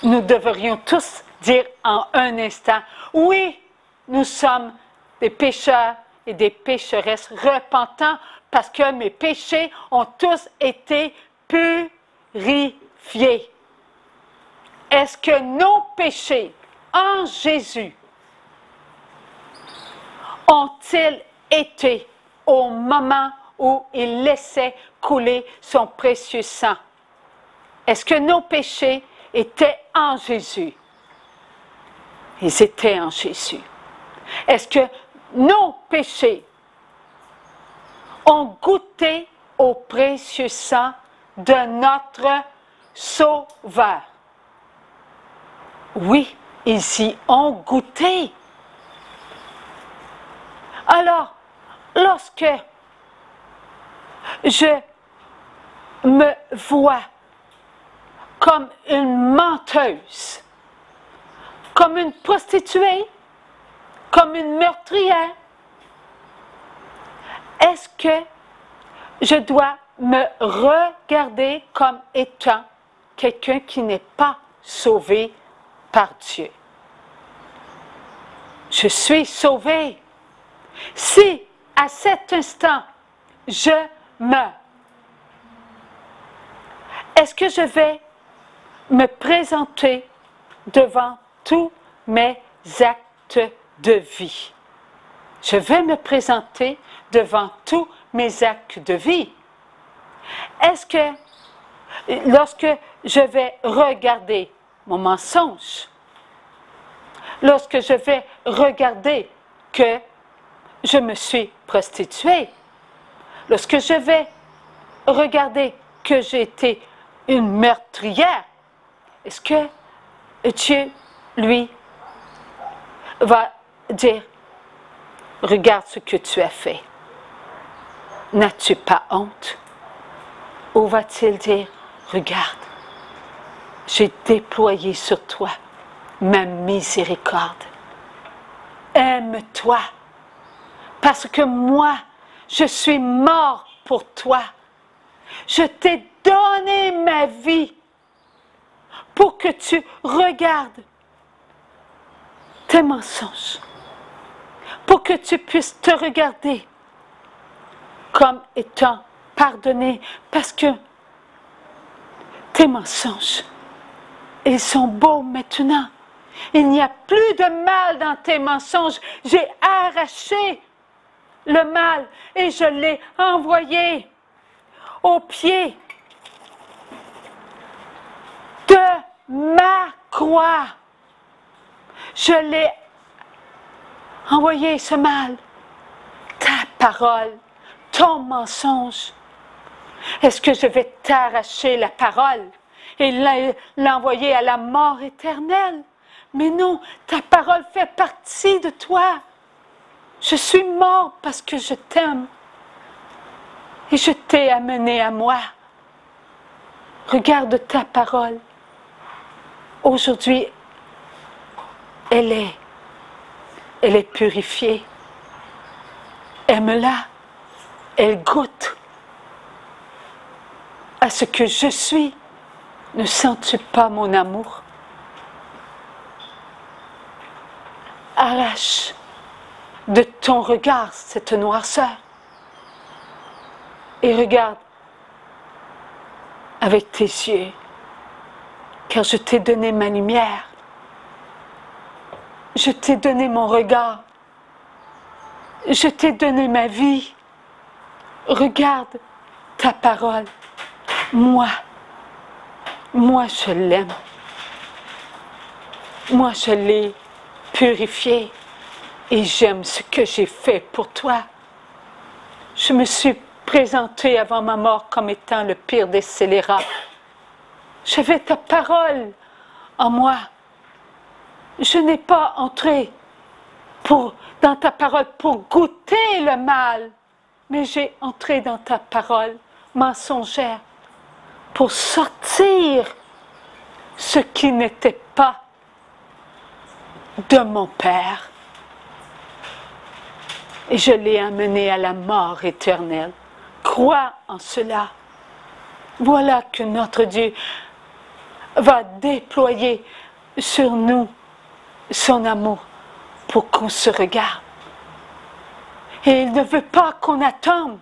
Nous devrions tous dire en un instant, oui, nous sommes des pécheurs et des pécheresses repentants parce que mes péchés ont tous été purifiés. Est-ce que nos péchés en Jésus ont-ils été au moment où il laissait couler son précieux sang? Est-ce que nos péchés étaient en Jésus? Ils étaient en Jésus. Est-ce que nos péchés ont goûté au précieux sang de notre Sauveur? Oui, ils y ont goûté. Alors, lorsque je me vois comme une menteuse, comme une prostituée, comme une meurtrière, est-ce que je dois me regarder comme étant quelqu'un qui n'est pas sauvé par Dieu? Je suis sauvé. Si à cet instant je meurs, est-ce que je vais me présenter devant tous mes actes de vie? Je vais me présenter devant tous mes actes de vie. Est-ce que lorsque je vais regarder mon mensonge, lorsque je vais regarder que je me suis prostituée, lorsque je vais regarder que j'ai été une meurtrière, est-ce que Dieu, lui, va dire, regarde ce que tu as fait, n'as-tu pas honte? Ou va-t-il dire, regarde, j'ai déployé sur toi ma miséricorde. Aime-toi, parce que moi, je suis mort pour toi. Je t'ai donné ma vie pour que tu regardes tes mensonges, pour que tu puisses te regarder comme étant pardonné, parce que tes mensonges, ils sont beaux maintenant. Il n'y a plus de mal dans tes mensonges. J'ai arraché le mal et je l'ai envoyé au pied de ma croix. Je l'ai envoyé, ce mal, ta parole, ton mensonge. Est-ce que je vais t'arracher la parole et l'envoyer à la mort éternelle? Mais non, ta parole fait partie de toi. Je suis mort parce que je t'aime et je t'ai amené à moi. Regarde ta parole. Aujourd'hui, elle est purifiée. Aime-la. Elle goûte à ce que je suis. Ne sens-tu pas mon amour? Arrache de ton regard cette noirceur et regarde avec tes yeux, car je t'ai donné ma lumière, je t'ai donné mon regard, je t'ai donné ma vie. Regarde ta parole. Moi je l'aime. Moi je l'ai purifié et j'aime ce que j'ai fait pour toi. Je me suis présentée avant ma mort comme étant le pire des scélérats. J'avais ta parole en moi. Je n'ai pas entré dans ta parole pour goûter le mal, mais j'ai entré dans ta parole mensongère pour sortir ce qui n'était pas de mon Père. Et je l'ai amené à la mort éternelle. Crois en cela. Voilà que notre Dieu va déployer sur nous son amour pour qu'on se regarde. Et il ne veut pas qu'on attende,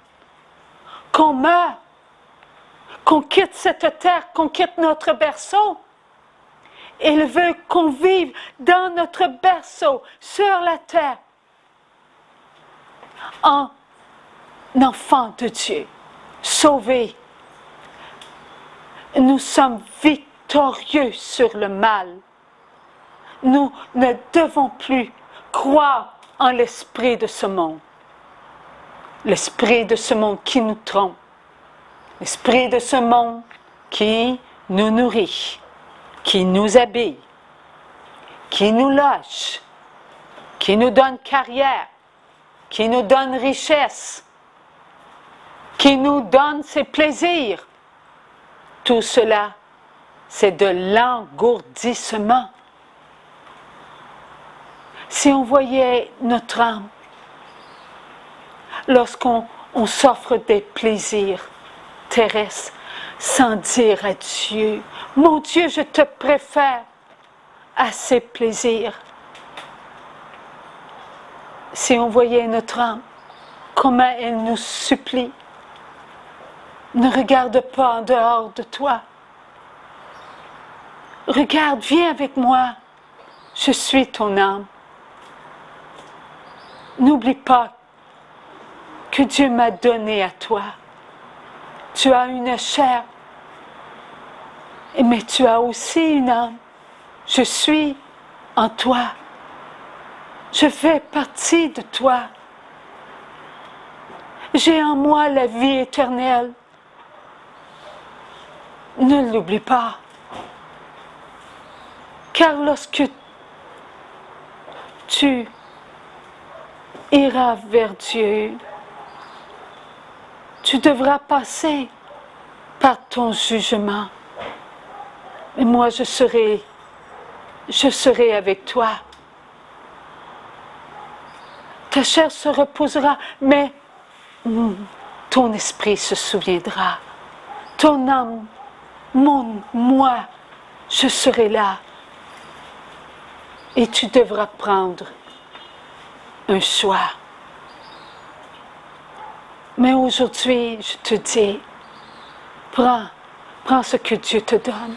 qu'on meure, qu'on quitte cette terre, qu'on quitte notre berceau. Il veut qu'on vive dans notre berceau, sur la terre, en enfant de Dieu, sauvé. Nous sommes victorieux sur le mal. Nous ne devons plus croire en l'esprit de ce monde. L'esprit de ce monde qui nous trompe. L'esprit de ce monde qui nous nourrit, qui nous habille, qui nous loge, qui nous donne carrière, qui nous donne richesse, qui nous donne ses plaisirs. Tout cela, c'est de l'engourdissement. Si on voyait notre âme, lorsqu'on s'offre des plaisirs terrestres, sans dire à Dieu, mon Dieu, je te préfère à ces plaisirs. Si on voyait notre âme, comment elle nous supplie, ne regarde pas en dehors de toi. Regarde, viens avec moi, je suis ton âme. N'oublie pas que Dieu m'a donné à toi. Tu as une chair, mais tu as aussi une âme. Je suis en toi. Je fais partie de toi. J'ai en moi la vie éternelle. Ne l'oublie pas. Car lorsque tu iras vers Dieu, tu devras passer par ton jugement. Et moi, je serai avec toi. Ta chair se reposera, mais ton esprit se souviendra. Ton âme, moi, je serai là. Et tu devras prendre un choix. Mais aujourd'hui, je te dis, prends ce que Dieu te donne.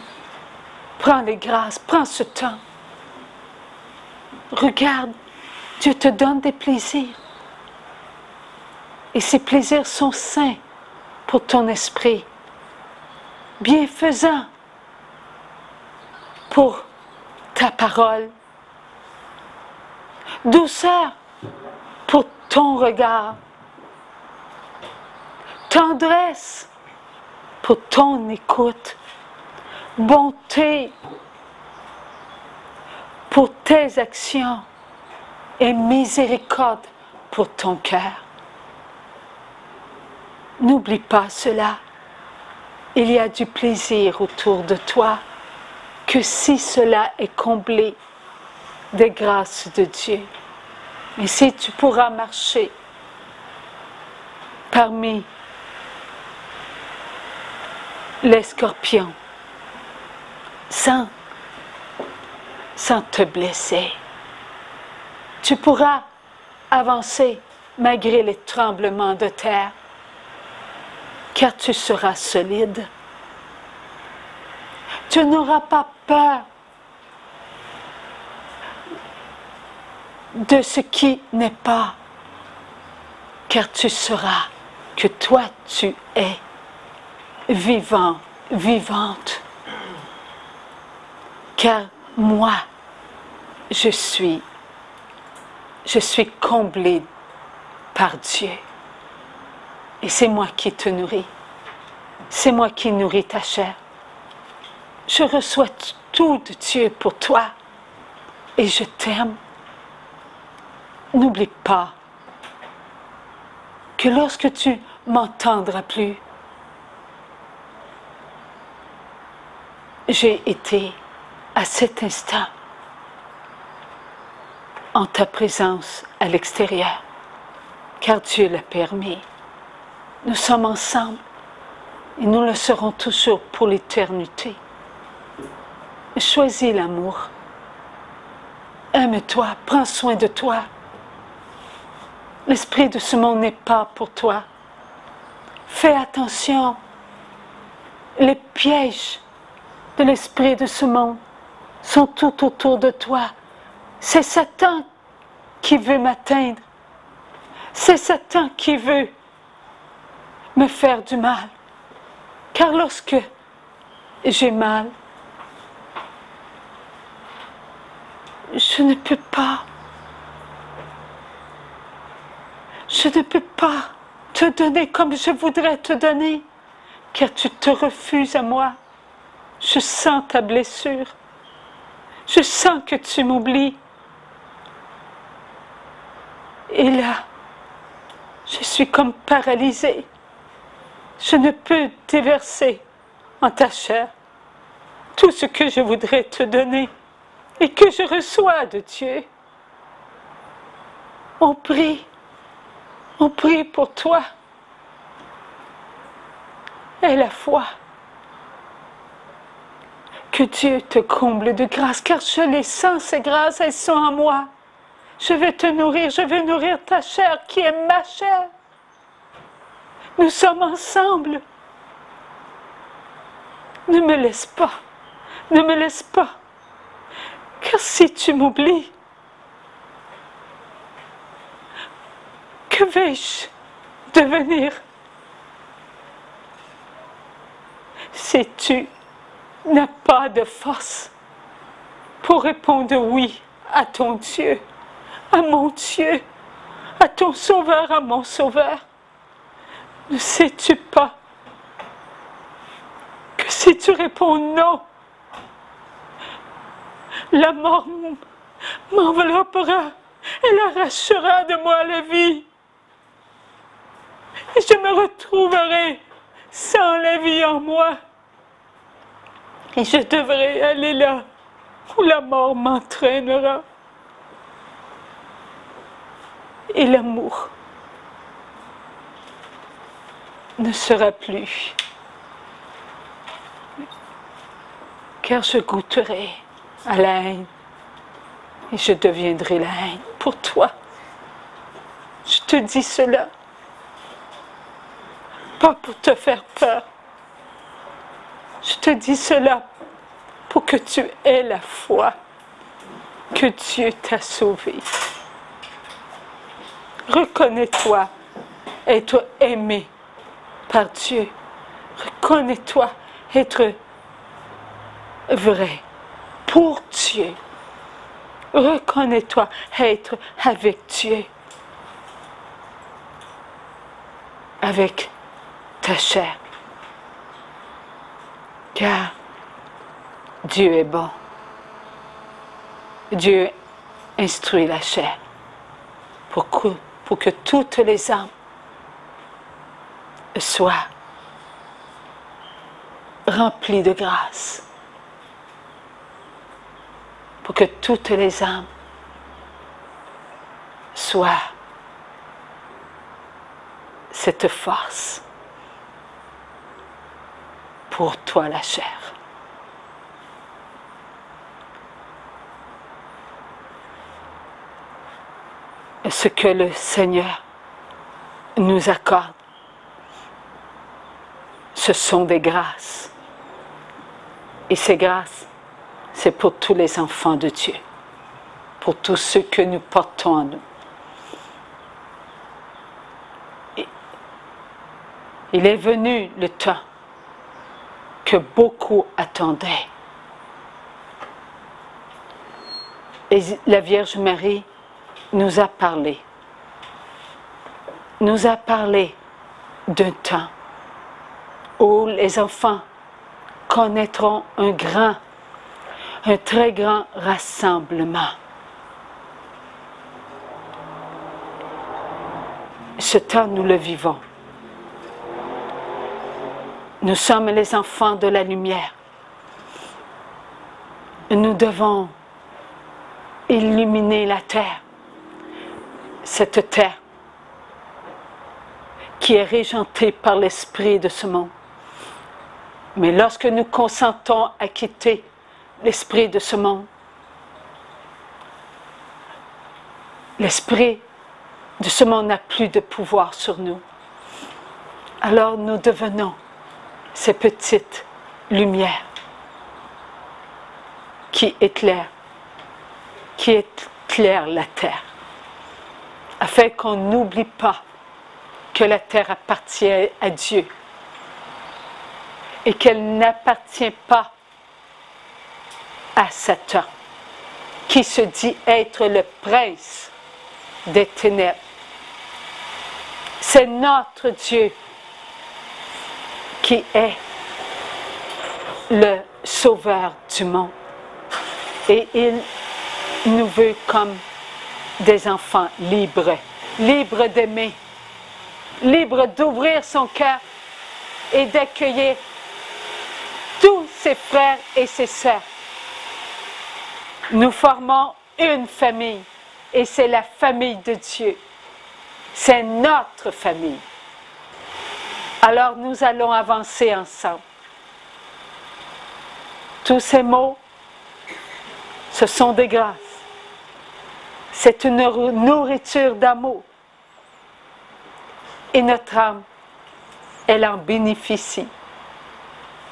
Prends les grâces, prends ce temps. Regarde, Dieu te donne des plaisirs. Et ces plaisirs sont sains pour ton esprit, bienfaisants pour ta parole, douceur pour ton regard, tendresse pour ton écoute, bonté pour tes actions et miséricorde pour ton cœur. N'oublie pas cela. Il y a du plaisir autour de toi que si cela est comblé des grâces de Dieu. Et si tu pourras marcher parmi les scorpions sans te blesser, tu pourras avancer malgré les tremblements de terre, car tu seras solide. Tu n'auras pas peur de ce qui n'est pas, car tu sauras que toi tu es vivant, vivante. Car moi, je suis comblée par Dieu. Et c'est moi qui te nourris. C'est moi qui nourris ta chair. Je reçois tout de Dieu pour toi. Et je t'aime. N'oublie pas que lorsque tu m'entendras plus, j'ai été à cet instant en ta présence à l'extérieur, car Dieu l'a permis. Nous sommes ensemble et nous le serons toujours pour l'éternité. Choisis l'amour. Aime-toi, prends soin de toi. L'esprit de ce monde n'est pas pour toi. Fais attention. Les pièges de l'esprit de ce monde sont tout autour de toi. C'est Satan qui veut m'atteindre. C'est Satan qui veut me faire du mal. Car lorsque j'ai mal, je ne peux pas te donner comme je voudrais te donner, car tu te refuses à moi. Je sens ta blessure. Je sens que tu m'oublies. Et là, je suis comme paralysée. Je ne peux déverser en ta chair tout ce que je voudrais te donner et que je reçois de Dieu. On prie pour toi. Et la foi. Que Dieu te comble de grâce, car je les sens, ces grâces, elles sont en moi. Je vais te nourrir, je vais nourrir ta chair qui est ma chair. Nous sommes ensemble. Ne me laisse pas, ne me laisse pas, car si tu m'oublies, que vais-je devenir si tu n'as pas de force pour répondre oui à ton Dieu, à mon Dieu, à ton Sauveur, à mon Sauveur? Ne sais-tu pas que si tu réponds non, la mort m'enveloppera, elle arrachera de moi la vie, et je me retrouverai sans la vie en moi, et je devrai aller là où la mort m'entraînera. Et l'amour ne sera plus, car je goûterai à la haine et je deviendrai la haine pour toi. Je te dis cela, pas pour te faire peur, je te dis cela pour que tu aies la foi que Dieu t'a sauvé. Reconnais-toi être aimé par Dieu. Reconnais-toi être vrai pour Dieu. Reconnais-toi être avec Dieu, avec ta chair. Car Dieu est bon. Dieu instruit la chair pour que toutes les âmes soient remplies de grâce. Pour que toutes les âmes soient cette force pour toi la chair. Ce que le Seigneur nous accorde, ce sont des grâces. Et ces grâces, c'est pour tous les enfants de Dieu, pour tous ceux que nous portons en nous. Et il est venu le temps que beaucoup attendaient. Et la Vierge Marie nous a parlé d'un temps où les enfants connaîtront un très grand rassemblement. Ce temps, nous le vivons. Nous sommes les enfants de la lumière. devons illuminer la terre, cette terre qui est régentée par l'esprit de ce monde. Mais lorsque nous consentons à quitter l'esprit de ce monde, l'esprit de ce monde n'a plus de pouvoir sur nous. Alors nous devenons ces petites lumières qui éclairent la terre, afin qu'on n'oublie pas que la terre appartient à Dieu et qu'elle n'appartient pas à Satan, qui se dit être le prince des ténèbres. C'est notre Dieu qui est le sauveur du monde. Et il nous veut comme des enfants libres, libres d'aimer, libres d'ouvrir son cœur et d'accueillir tous ses frères et ses sœurs. Nous formons une famille et c'est la famille de Dieu. C'est notre famille. Alors nous allons avancer ensemble. Tous ces mots, ce sont des grâces. C'est une nourriture d'amour. Et notre âme, elle en bénéficie.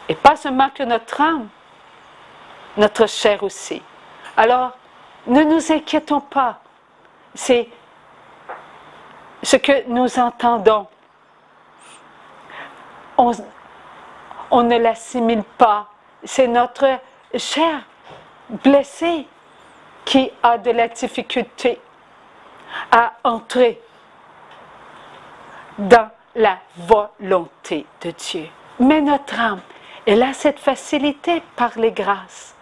Et pas seulement que notre âme, notre chair aussi. Alors, ne nous inquiétons pas. C'est ce que nous entendons. On ne l'assimile pas. C'est notre chair blessée qui a de la difficulté à entrer dans la volonté de Dieu. Mais notre âme, elle a cette facilité par les grâces.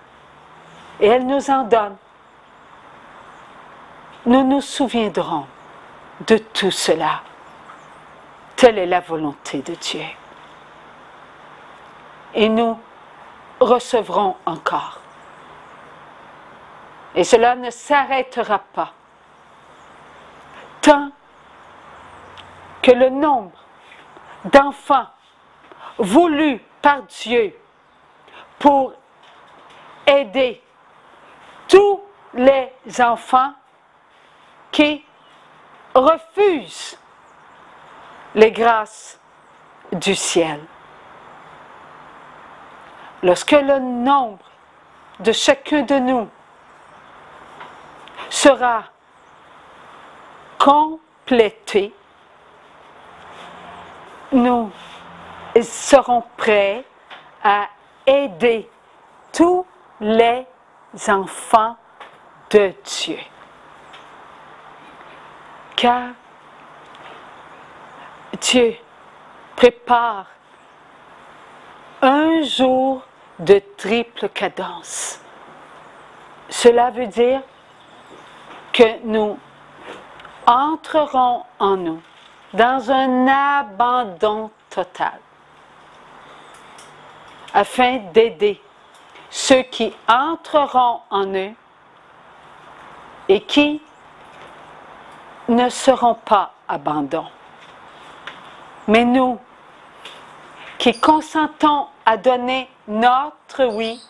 Et elle nous en donne. Nous nous souviendrons de tout cela. Telle est la volonté de Dieu. Et nous recevrons encore. Et cela ne s'arrêtera pas tant que le nombre d'enfants voulus par Dieu pour aider tous les enfants qui refusent les grâces du ciel. Lorsque le nombre de chacun de nous sera complété, nous serons prêts à aider tous les enfants de Dieu. Car Dieu prépare un jour de triple cadence. Cela veut dire que nous entrerons en nous dans un abandon total afin d'aider ceux qui entreront en eux et qui ne seront pas abandonnés. Mais nous, qui consentons à donner notre oui,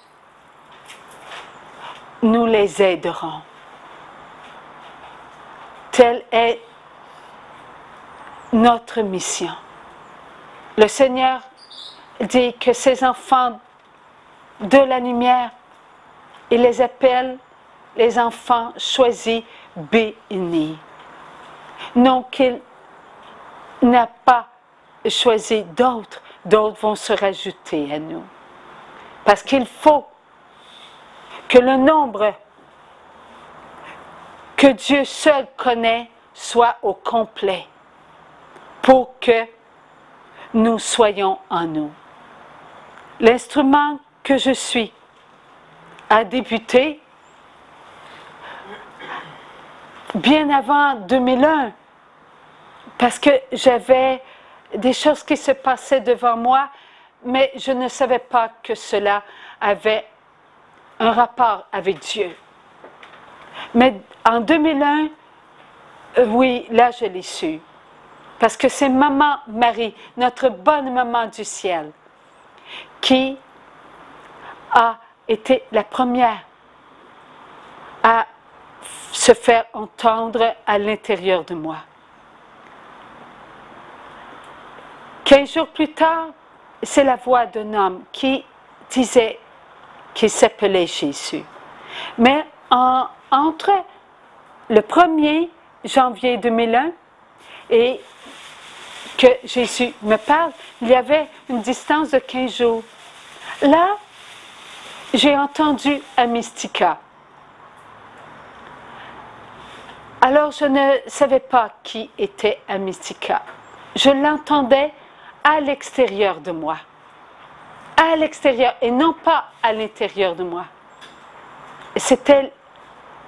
nous les aiderons. Telle est notre mission. Le Seigneur dit que ces enfants de la lumière, il les appelle les enfants choisis, bénis. Non qu'il n'a pas choisi d'autres, d'autres vont se rajouter à nous. Parce qu'il faut que le nombre que Dieu seul connaît soit au complet pour que nous soyons en nous. L'instrument que je suis a débuté bien avant 2001 parce que j'avais des choses qui se passaient devant moi, mais je ne savais pas que cela avait un rapport avec Dieu. Mais en 2001, oui, là je l'ai su. Parce que c'est Maman Marie, notre bonne maman du ciel, qui a été la première à se faire entendre à l'intérieur de moi. 15 jours plus tard, c'est la voix d'un homme qui disait qu'il s'appelait Jésus. Mais entre le 1er janvier 2001 et que Jésus me parle, il y avait une distance de 15 jours. Là, j'ai entendu Amystica. Alors, je ne savais pas qui était Amystica. Je l'entendais à l'extérieur de moi. À l'extérieur et non pas à l'intérieur de moi. C'était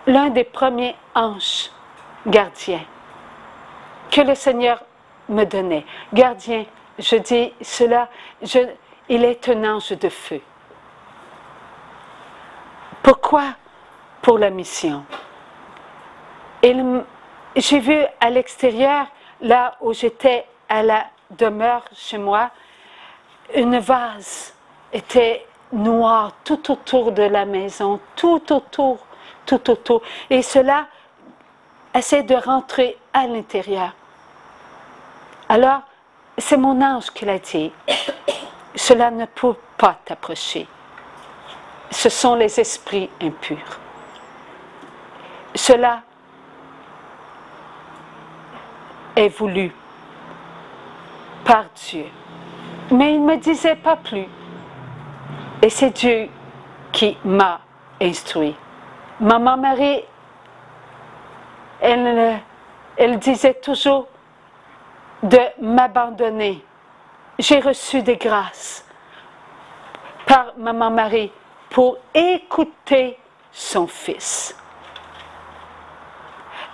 l'un des premiers anges gardiens que le Seigneur me donnait. Gardien, je dis cela, il est un ange de feu. Pourquoi? Pour la mission. J'ai vu à l'extérieur, là où j'étais à la demeure chez moi, une vase était noire tout autour de la maison, tout autour. Et cela essaie de rentrer à l'intérieur. Alors, c'est mon ange qui l'a dit. Cela ne peut pas t'approcher. Ce sont les esprits impurs. Cela est voulu par Dieu. Mais il ne me disait pas plus. Et c'est Dieu qui m'a instruit. Maman Marie, elle disait toujours de m'abandonner. J'ai reçu des grâces par Maman Marie pour écouter son Fils.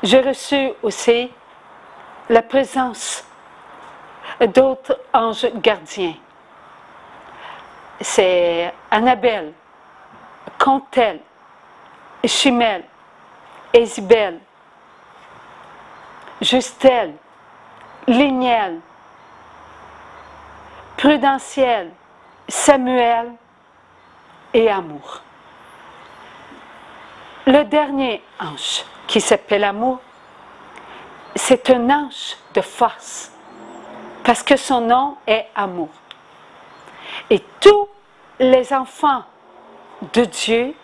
J'ai reçu aussi la présence d'autres anges gardiens. C'est Annabelle, Comtelle, Chimelle, Isabelle, Justel, Lignel, Prudentiel, Samuel et Amour. Le dernier ange, qui s'appelle Amour, c'est un ange de force, parce que son nom est Amour. Et tous les enfants de Dieu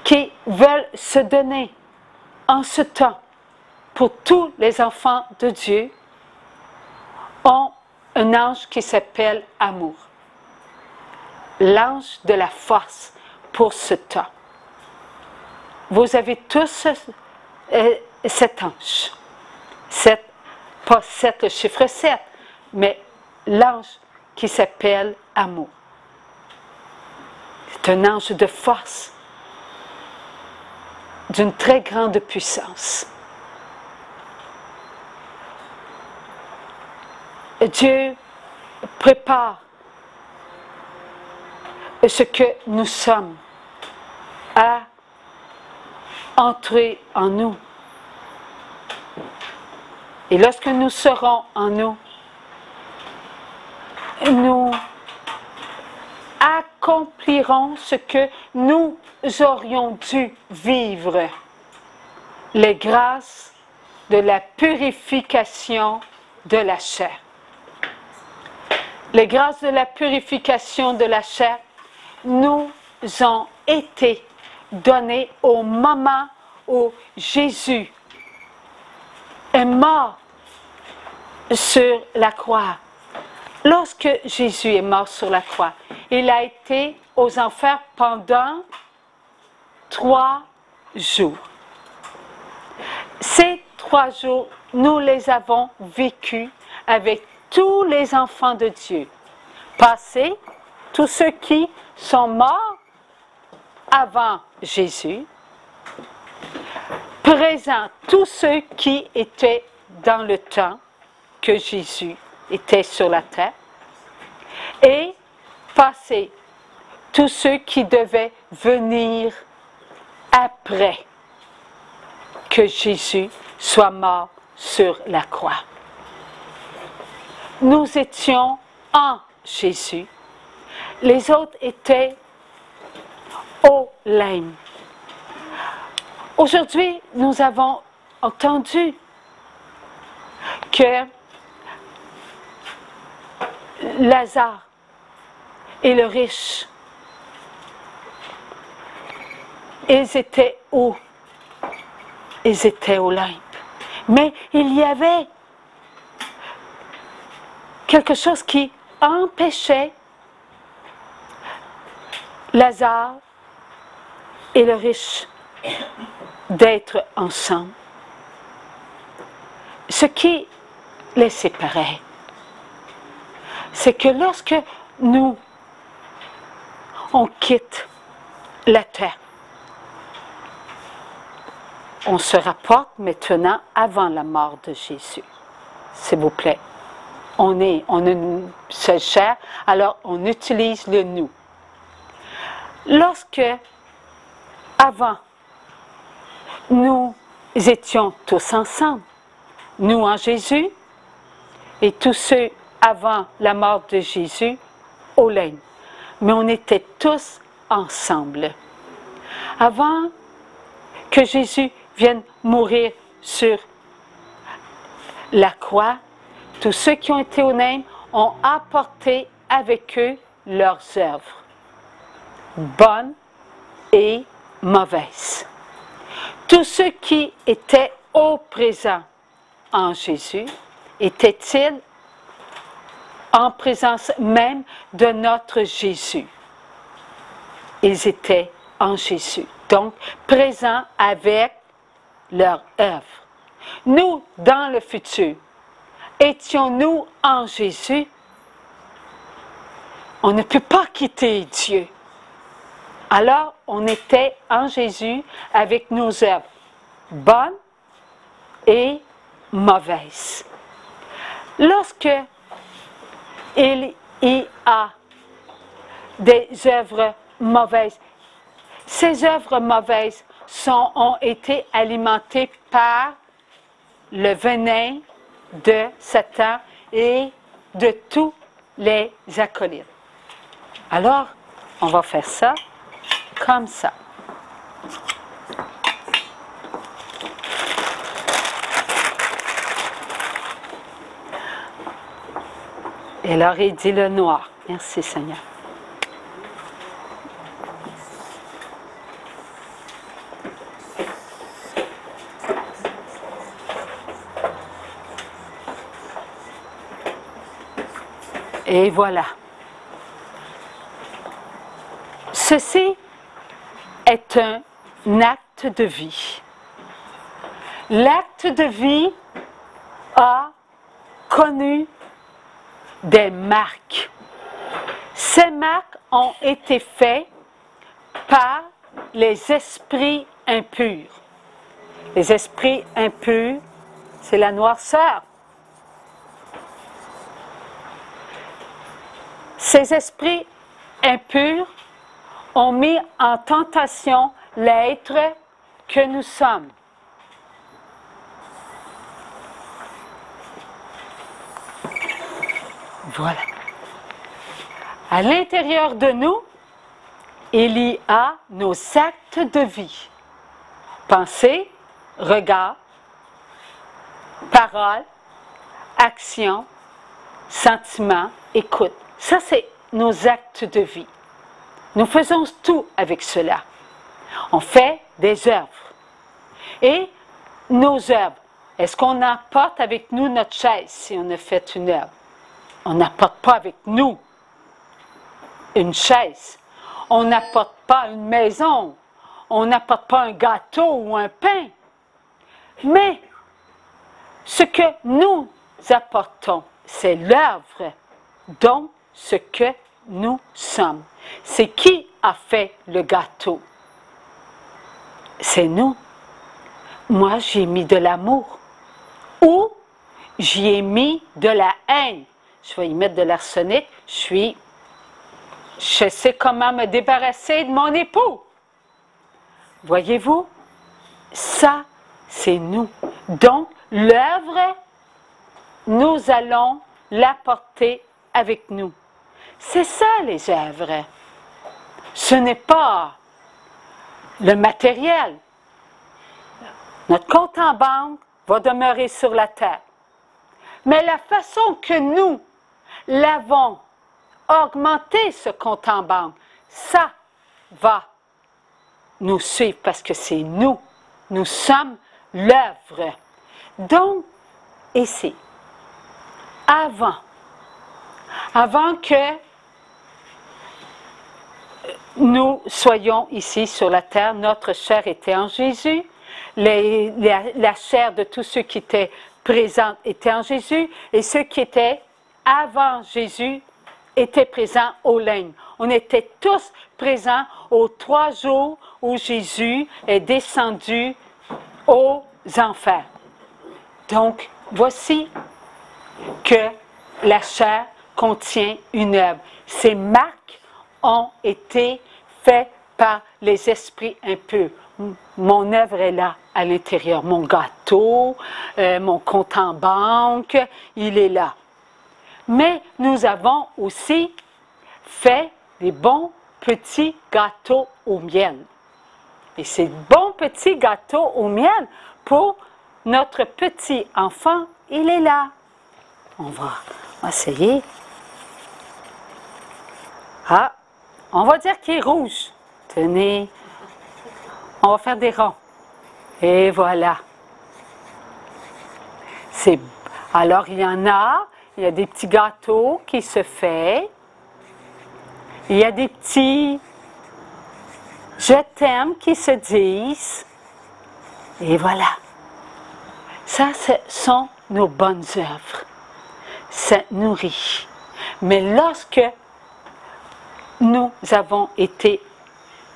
qui veulent se donner en ce temps pour tous les enfants de Dieu ont un ange qui s'appelle Amour. L'ange de la force pour ce temps. Vous avez tous cet ange. Pas 7, le chiffre 7, mais l'ange qui s'appelle Amour. C'est un ange de force, d'une très grande puissance. Dieu prépare ce que nous sommes à entrer en nous. Et lorsque nous serons en nous, nous accomplirons ce que nous aurions dû vivre, les grâces de la purification de la chair. Les grâces de la purification de la chair nous ont été données au moment où Jésus est mort sur la croix. Lorsque Jésus est mort sur la croix, il a été aux enfers pendant 3 jours. Ces 3 jours, nous les avons vécus avec tous les enfants de Dieu. Passés, tous ceux qui sont morts avant Jésus. Présents, tous ceux qui étaient dans le temps que Jésus était sur la terre. Et passés, tous ceux qui devaient venir après que Jésus soit mort sur la croix. Nous étions en Jésus. Les autres étaient au lème. Aujourd'hui, nous avons entendu que Lazare et le riche, ils étaient où? Ils étaient au Olympe. Mais il y avait quelque chose qui empêchait Lazare et le riche d'être ensemble. Ce qui les séparait, c'est que lorsque on quitte la terre, on se rapporte maintenant avant la mort de Jésus. S'il vous plaît. On a une seule chair, alors on utilise le nous. Lorsque, avant, nous étions tous ensemble, nous en Jésus, et tous ceux avant la mort de Jésus, au lème. Mais on était tous ensemble. Avant que Jésus vienne mourir sur la croix, tous ceux qui ont été au lème ont apporté avec eux leurs œuvres, bonnes et mauvaises. Tous ceux qui étaient au présent en Jésus, étaient-ils en présence même de notre Jésus? Ils étaient en Jésus, donc présents avec leur œuvre. Nous, dans le futur, étions-nous en Jésus? On ne peut pas quitter Dieu. Alors, on était en Jésus avec nos œuvres, bonnes et mauvaises. Lorsque il y a des œuvres mauvaises, ces œuvres mauvaises ont été alimentées par le venin de Satan et de tous les acolytes. Alors, on va faire ça comme ça. Et alors, il dit le noir. Merci, Seigneur. Et voilà. Ceci est un acte de vie. L'acte de vie a connu des marques. Ces marques ont été faites par les esprits impurs. Les esprits impurs, c'est la noirceur. Ces esprits impurs ont mis en tentation l'être que nous sommes. Voilà. À l'intérieur de nous, il y a nos actes de vie. Pensée, regard, parole, action, sentiment, écoute. Ça, c'est nos actes de vie. Nous faisons tout avec cela. On fait des œuvres. Et nos œuvres, est-ce qu'on apporte avec nous notre chaise si on a fait une œuvre? On n'apporte pas avec nous une chaise. On n'apporte pas une maison. On n'apporte pas un gâteau ou un pain. Mais ce que nous apportons, c'est l'œuvre, donc ce que nous sommes. C'est qui a fait le gâteau? C'est nous. Moi, j'y ai mis de l'amour. Ou j'y ai mis de la haine. Je vais y mettre de l'arsenic. Je suis je sais comment me débarrasser de mon époux. Voyez-vous, ça, c'est nous. Donc, l'œuvre, nous allons l'apporter avec nous. C'est ça, les œuvres. Ce n'est pas le matériel. Notre compte en banque va demeurer sur la terre. Mais la façon que nous l'avons augmenté, ce compte en banque, ça va nous suivre parce que c'est nous. Nous sommes l'œuvre. Donc, ici, avant que nous soyons ici sur la terre, notre chair était en Jésus. La chair de tous ceux qui étaient présents était en Jésus. Et ceux qui étaient avant Jésus étaient présents au règne. On était tous présents aux 3 jours où Jésus est descendu aux enfers. Donc, voici que la chair contient une œuvre. Ces marques ont été faites par les esprits impurs. Mon œuvre est là, à l'intérieur. Mon gâteau, mon compte en banque, il est là. Mais nous avons aussi fait des bons petits gâteaux au miel. Et ces bons petits gâteaux au miel, pour notre petit enfant, il est là. On va essayer. Ah, on va dire qu'il est rouge. Tenez, on va faire des ronds. Et voilà. Alors, il y a des petits gâteaux qui se font. Il y a des petits « je t'aime » qui se disent. Et voilà. Ça, ce sont nos bonnes œuvres. Ça nourrit. Mais lorsque nous avons été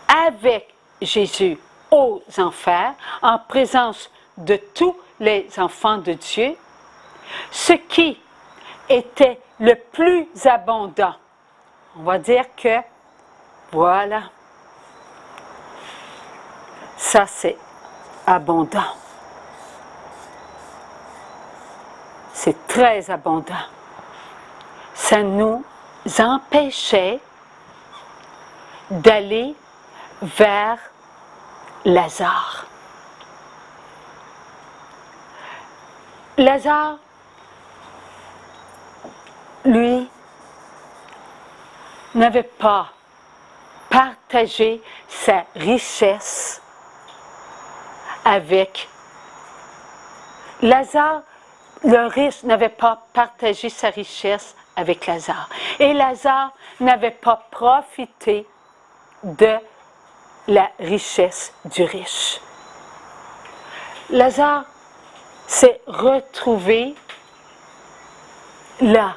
avec Jésus aux enfers, en présence de tous les enfants de Dieu, ce qui était le plus abondant, on va dire que, voilà, ça c'est abondant. C'est très abondant. Ça nous empêchait d'aller vers Lazare. Lazare, lui, n'avait pas partagé sa richesse avec Lazare. Le riche n'avait pas partagé sa richesse avec Lazare. Et Lazare n'avait pas profité de la richesse du riche. Lazare s'est retrouvé là,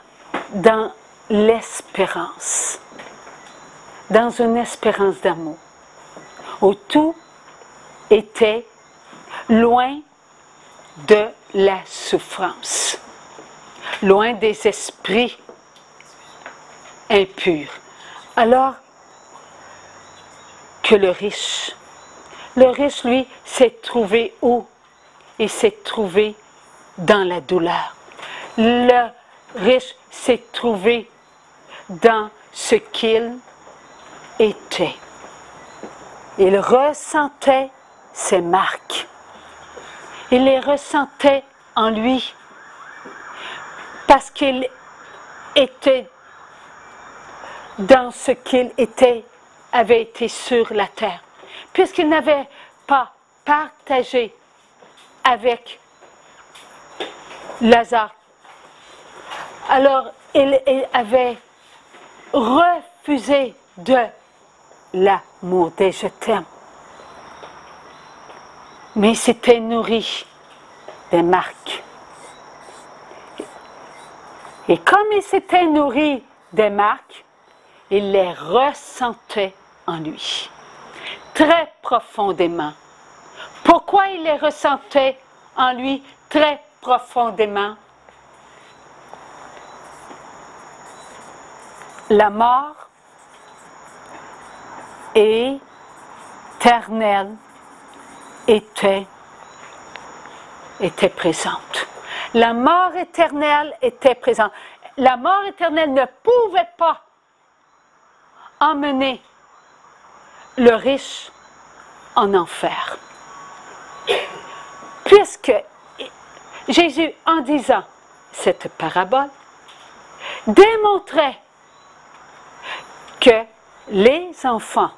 dans l'espérance, dans une espérance d'amour, où tout était loin de la souffrance, loin des esprits impurs. Alors que le riche, lui, s'est trouvé où? Il s'est trouvé dans la douleur. Le riche s'est trouvé dans ce qu'il était. Il ressentait ses marques. Il les ressentait en lui parce qu'il était dans ce qu'il était, avait été sur la terre. Puisqu'il n'avait pas partagé avec Lazare, alors il avait refusé de l'amour des je t'aime. Mais il s'était nourri des marques. Et comme il s'était nourri des marques, il les ressentait en lui, très profondément. Pourquoi il les ressentait en lui très profondément? La mort éternelle était présente. La mort éternelle était présente. La mort éternelle ne pouvait pas emmener le riche en enfer. Puisque Jésus, en disant cette parabole, démontrait que les enfants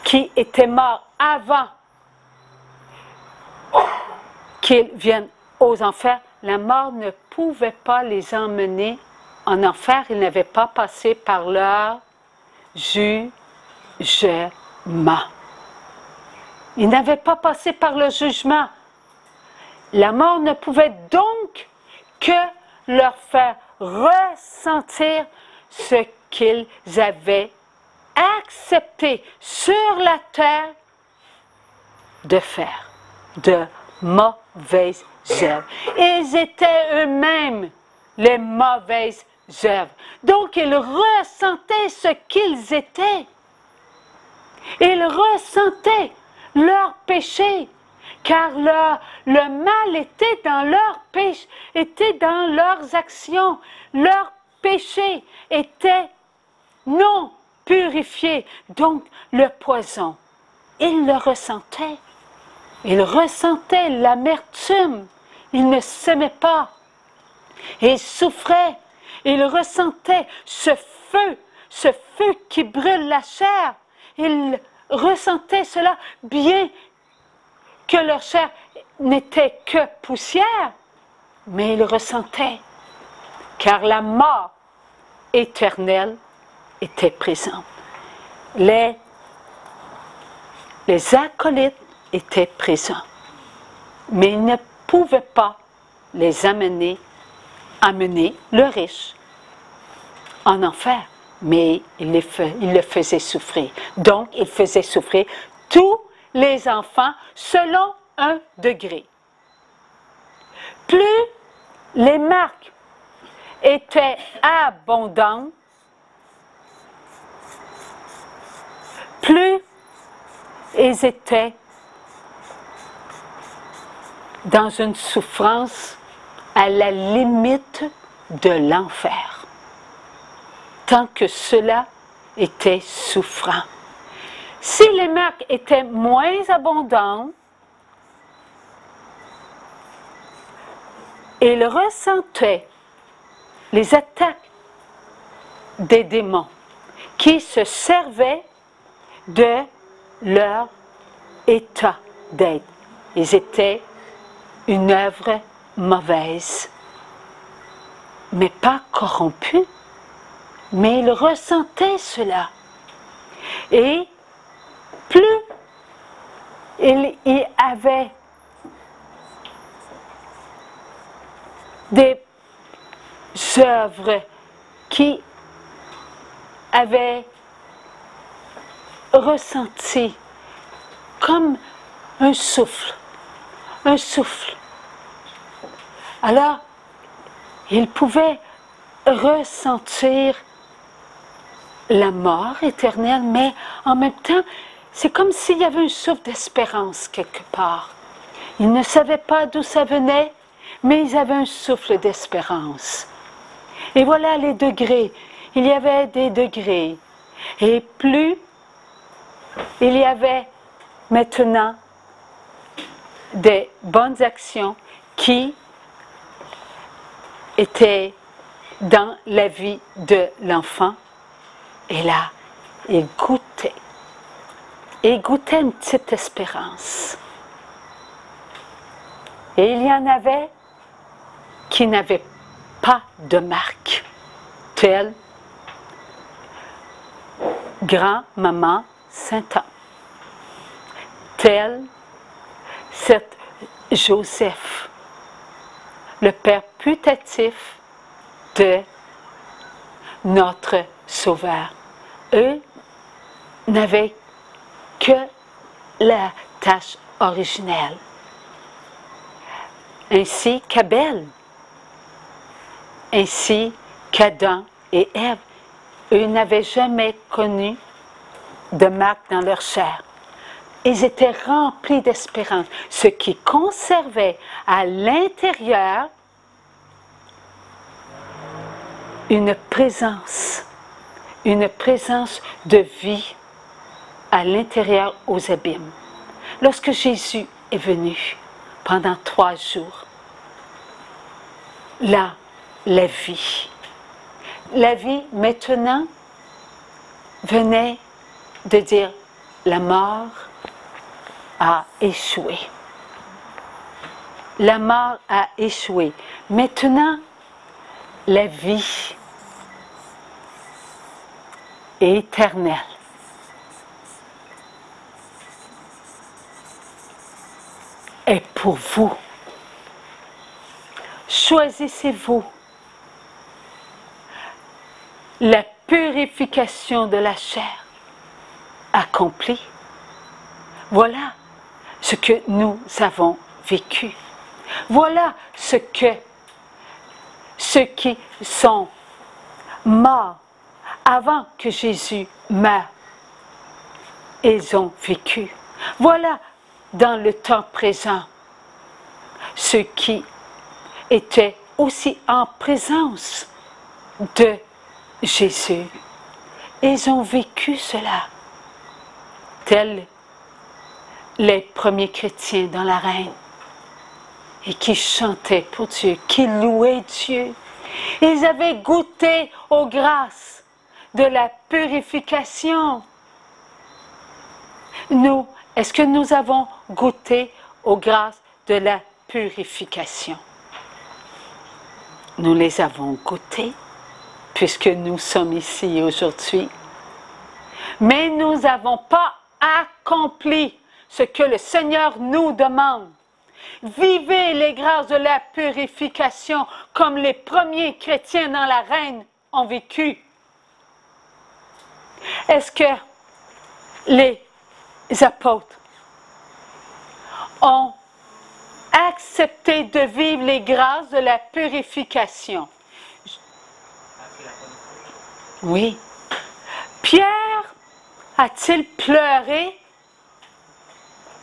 qui étaient morts avant qu'ils viennent aux enfers, la mort ne pouvait pas les emmener en enfer. Ils n'avaient pas passé par leur jugement. Ils n'avaient pas passé par le jugement. La mort ne pouvait donc que leur faire ressentir ce qu'ils avaient accepté sur la terre de faire, de mauvaises œuvres. Ils étaient eux-mêmes les mauvaises œuvres. Donc ils ressentaient ce qu'ils étaient. Ils ressentaient leur péché, car le mal était dans leur péché, était dans leurs actions. Leur péché était non purifié. Donc le poison, ils le ressentaient. Ils ressentaient l'amertume. Ils ne s'aimaient pas. Ils souffraient. Ils ressentaient ce feu qui brûle la chair. Ils ressentaient cela, bien que leur chair n'était que poussière, mais ils ressentaient, car la mort éternelle était présente. Les acolytes étaient présents, mais ils ne pouvaient pas les amener le riche en enfer, mais ils le faisaient souffrir. Donc, ils faisaient souffrir tous les enfants selon un degré. Plus les marques étaient abondantes, plus ils étaient dans une souffrance à la limite de l'enfer, tant que cela était souffrant. Si les marques étaient moins abondantes, ils ressentaient les attaques des démons qui se servaient de leur état d'être. Ils étaient une œuvre mauvaise, mais pas corrompue. Mais ils ressentaient cela. Et plus il y avait des œuvres qui avaient ressenti comme un souffle, alors ils pouvaient ressentir la mort éternelle, mais en même temps, c'est comme s'il y avait un souffle d'espérance quelque part. Ils ne savaient pas d'où ça venait, mais ils avaient un souffle d'espérance. Et voilà les degrés. Il y avait des degrés. Et plus il y avait maintenant des bonnes actions qui étaient dans la vie de l'enfant, et là, il goûtait une petite espérance. Et il y en avait qui n'avaient pas de marque, telle grand-maman Saint-Anne, tel cet Joseph, le père putatif de notre Sauveur. Eux n'avaient que la tâche originelle. Ainsi qu'Abel, ainsi qu'Adam et Ève, eux n'avaient jamais connu de marques dans leur chair. Ils étaient remplis d'espérance, ce qui conservait à l'intérieur une présence de vie à l'intérieur aux abîmes. Lorsque Jésus est venu pendant 3 jours, là, la vie maintenant venait de dire la mort a échoué. La mort a échoué. Maintenant, la vie est éternelle. Est pour vous. Choisissez-vous la purification de la chair accomplie. Voilà ce que nous avons vécu. Voilà ce que ceux qui sont morts avant que Jésus meure, ils ont vécu. Voilà dans le temps présent ceux qui étaient aussi en présence de Jésus. Ils ont vécu cela, tels les premiers chrétiens dans l'arène, et qui chantaient pour Dieu, qui louaient Dieu. Ils avaient goûté aux grâces de la purification. Nous, est-ce que nous avons goûté aux grâces de la purification? Nous les avons goûtées, puisque nous sommes ici aujourd'hui. Mais nous n'avons pas accompli ce que le Seigneur nous demande. Vivez les grâces de la purification comme les premiers chrétiens dans l'arène ont vécu. Est-ce que les apôtres ont accepté de vivre les grâces de la purification? Oui. Pierre a-t-il pleuré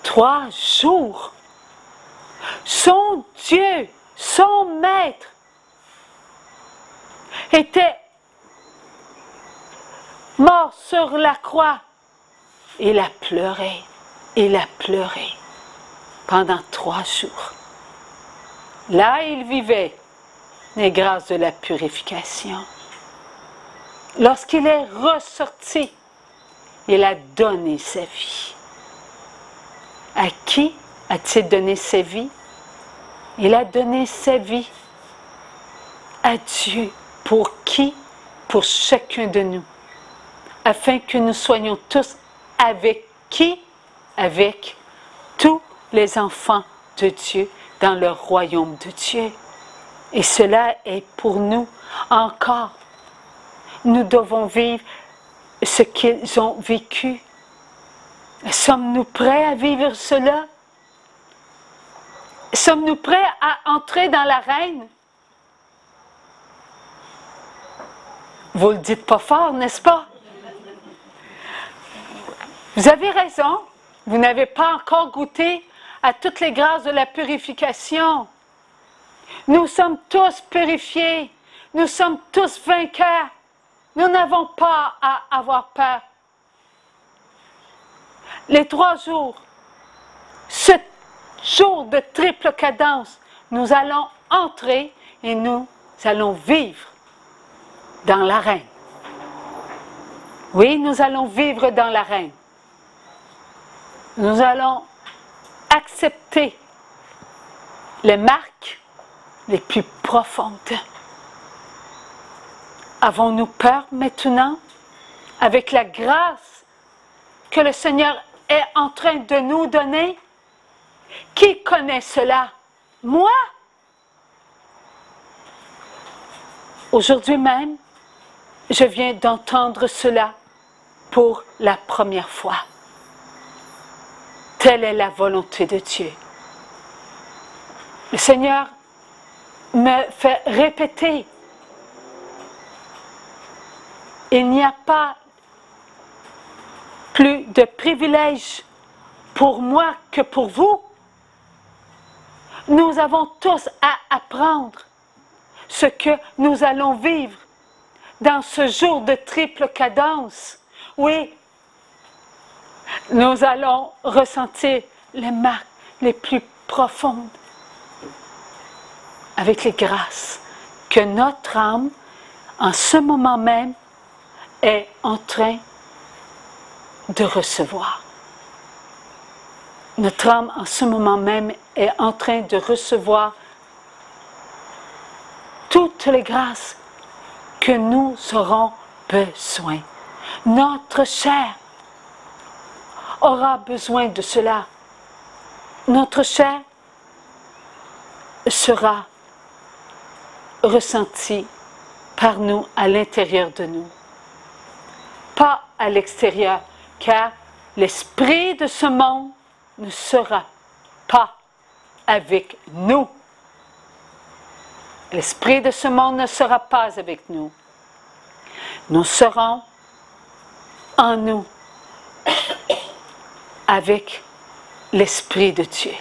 3 jours? Son Dieu, son Maître, était mort sur la croix. Il a pleuré pendant 3 jours. Là, il vivait les grâces de la purification. Lorsqu'il est ressorti, il a donné sa vie. À qui a-t-il donné sa vie? Il a donné sa vie à Dieu. Pour qui? Pour chacun de nous. Afin que nous soyons tous avec qui? Avec tous les enfants de Dieu dans le royaume de Dieu. Et cela est pour nous encore. Nous devons vivre ce qu'ils ont vécu. Sommes-nous prêts à vivre cela? Sommes-nous prêts à entrer dans l'arène? Vous ne le dites pas fort, n'est-ce pas? Vous avez raison. Vous n'avez pas encore goûté à toutes les grâces de la purification. Nous sommes tous purifiés. Nous sommes tous vainqueurs. Nous n'avons pas à avoir peur. Les 3 jours, ce jour de triple cadence, nous allons entrer et nous allons vivre dans l'arène. Oui, nous allons vivre dans l'arène. Nous allons accepter les marques les plus profondes. Avons-nous peur maintenant, avec la grâce que le Seigneur est en train de nous donner? Qui connaît cela? Moi? Aujourd'hui même, je viens d'entendre cela pour la première fois. Telle est la volonté de Dieu. Le Seigneur me fait répéter. Il n'y a pas plus de privilèges pour moi que pour vous. Nous avons tous à apprendre ce que nous allons vivre dans ce jour de triple cadence. Oui, nous allons ressentir les marques les plus profondes avec les grâces que notre âme, en ce moment même, est en train de recevoir. Notre âme, en ce moment même, est en train de recevoir toutes les grâces que nous aurons besoin. Notre chair aura besoin de cela. Notre chair sera ressentie par nous à l'intérieur de nous, pas à l'extérieur, car l'esprit de ce monde ne sera pas avec nous. L'esprit de ce monde ne sera pas avec nous. Nous serons en nous avec l'Esprit de Dieu.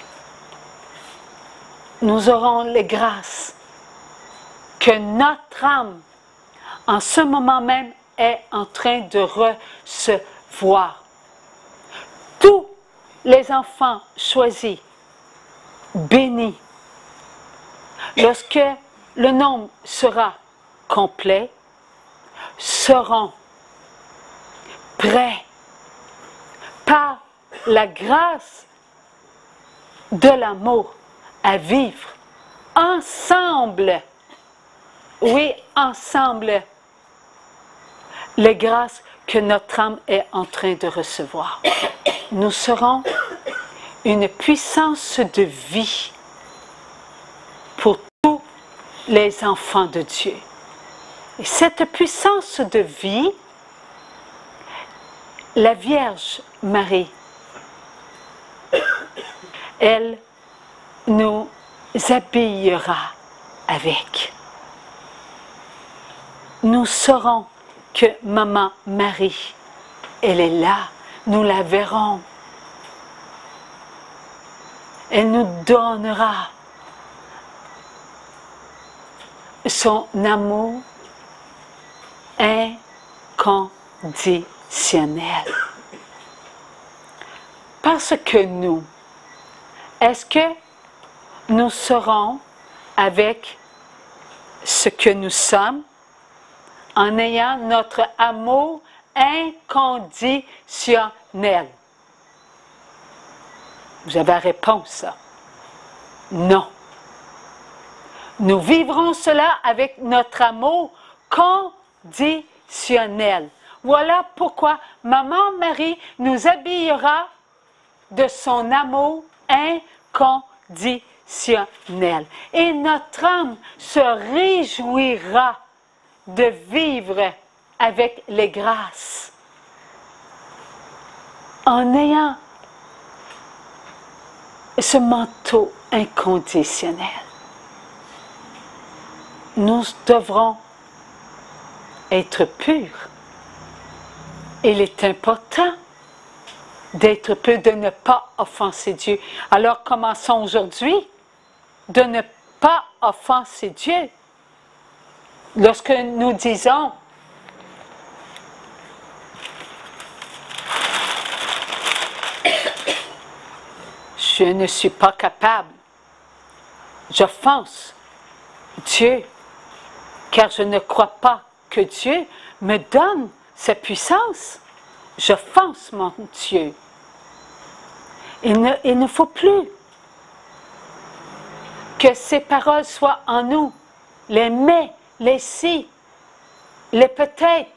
Nous aurons les grâces que notre âme, en ce moment même, est en train de recevoir. Tous les enfants choisis, bénis, lorsque le nombre sera complet, seront prêts par la grâce de l'amour à vivre ensemble. Oui, ensemble, les grâces que notre âme est en train de recevoir. Nous serons une puissance de vie pour tous les enfants de Dieu. Et cette puissance de vie, la Vierge Marie, elle nous habillera avec. Nous saurons que Maman Marie, elle est là, nous la verrons. Elle nous donnera son amour inconditionnel. Parce que nous, est-ce que nous serons avec ce que nous sommes en ayant notre amour inconditionnel? Vous avez la réponse. Non. Nous vivrons cela avec notre amour conditionnel. Voilà pourquoi Maman Marie nous habillera de son amour inconditionnel. Et notre âme se réjouira de vivre avec les grâces en ayant ce manteau inconditionnel. Nous devrons être purs. Il est important d'être pur, de ne pas offenser Dieu. Alors commençons aujourd'hui de ne pas offenser Dieu. Lorsque nous disons je ne suis pas capable, j'offense Dieu, car je ne crois pas que Dieu me donne sa puissance. J'offense mon Dieu. Il ne faut plus que ces paroles soient en nous. Les mais, les si, les peut-être,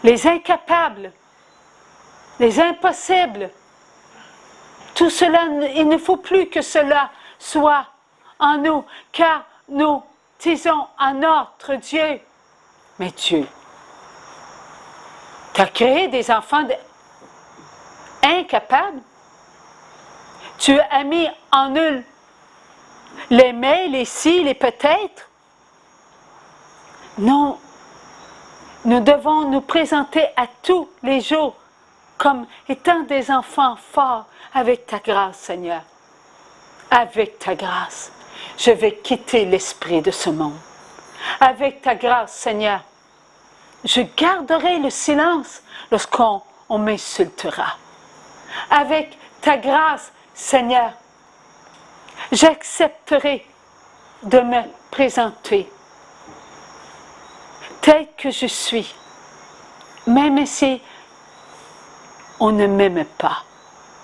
les incapables, les impossibles. Tout cela, il ne faut plus que cela soit en nous, car nous disons à notre Dieu, mais Dieu, tu as créé des enfants incapables. Tu as mis en eux les mais, les si, les peut-être. Non, nous devons nous présenter à tous les jours comme étant des enfants forts avec ta grâce, Seigneur. Avec ta grâce, je vais quitter l'esprit de ce monde. Avec ta grâce, Seigneur, je garderai le silence lorsqu'on m'insultera. Avec ta grâce, Seigneur, j'accepterai de me présenter tel que je suis, même si on ne m'aime pas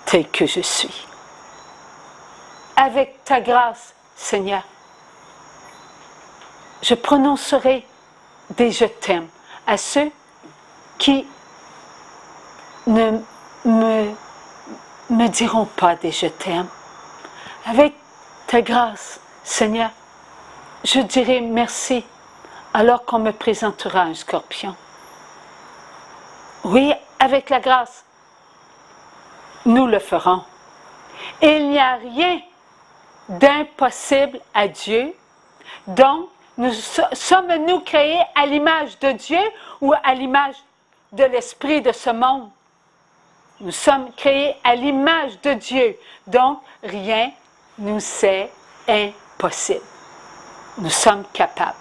tel que je suis. Avec ta grâce, Seigneur, je prononcerai des je t'aime à ceux qui ne me diront pas des je t'aime. Avec ta grâce, Seigneur, je dirai merci alors qu'on me présentera un scorpion. Oui, avec la grâce, nous le ferons. Il n'y a rien d'impossible à Dieu. Donc, sommes-nous créés à l'image de Dieu ou à l'image de l'esprit de ce monde? Nous sommes créés à l'image de Dieu. Donc, rien nous est impossible. Nous sommes capables.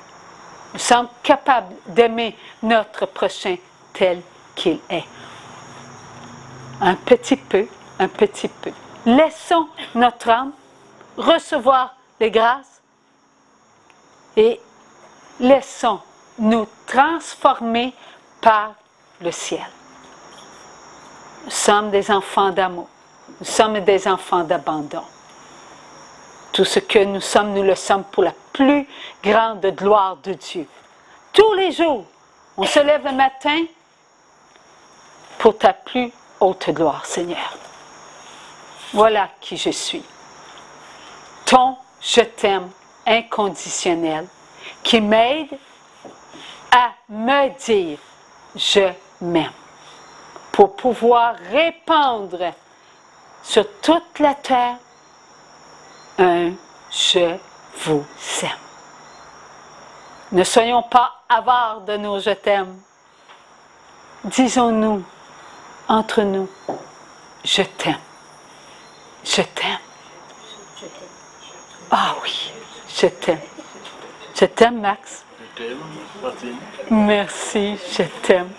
Nous sommes capables d'aimer notre prochain tel qu'il est. Un petit peu, un petit peu. Laissons notre âme recevoir les grâces et laissons-nous transformer par le ciel. Nous sommes des enfants d'amour. Nous sommes des enfants d'abandon. Tout ce que nous sommes, nous le sommes pour la plus grande gloire de Dieu. Tous les jours, on se lève le matin pour ta plus haute gloire, Seigneur. Voilà qui je suis. Ton je t'aime inconditionnel qui m'aide à me dire je m'aime pour pouvoir répandre sur toute la terre un je vous aime. Ne soyons pas avares de nos je t'aime. Disons-nous entre nous je t'aime. Je t'aime. Ah oui, je t'aime. Je t'aime, Max. Je t'aime, Martine. Merci, je t'aime.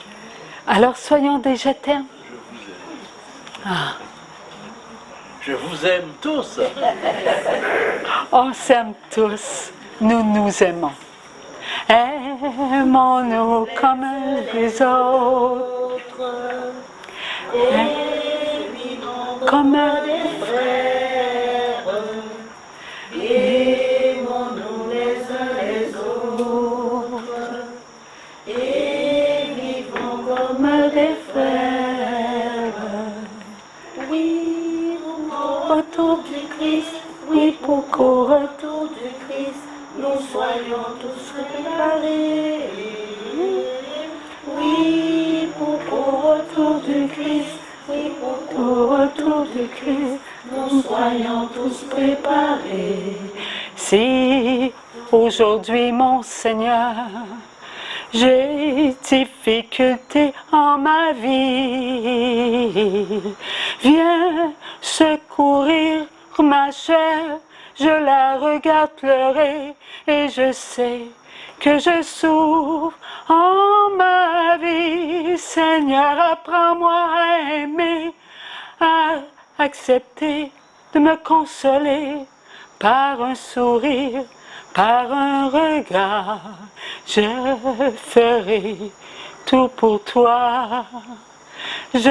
Alors soyons des je t'aime. Je vous aime. Ah. Je vous aime tous. On s'aime tous. Nous nous aimons. Aimons-nous comme les autres. Comme des frères. Aimons-nous les uns les autres et vivons comme des frères. Oui, au retour du Christ, oui, pour qu'au retour du Christ, nous soyons tous préparés. Oui, pour qu'au retour du Christ, oui, pour qu'au retour du Christ, nous soyons tous préparés. Si aujourd'hui, mon Seigneur, j'ai difficulté en ma vie, viens secourir ma chair, je la regarde pleurer et je sais que je souffre en ma vie. Seigneur, apprends-moi à aimer, à accepter de me consoler par un sourire, par un regard. Je ferai tout pour toi. Je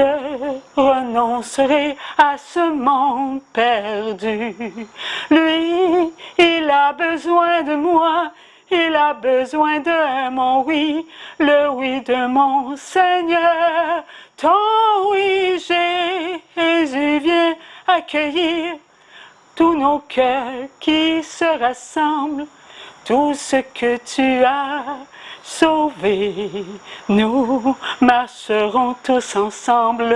renoncerai à ce monde perdu. Lui, il a besoin de moi. Il a besoin de mon oui, le oui de mon Seigneur. Ton oui, Jésus, vient accueillir tous nos cœurs qui se rassemblent. Tout ce que tu as, sauvés. Nous marcherons tous ensemble,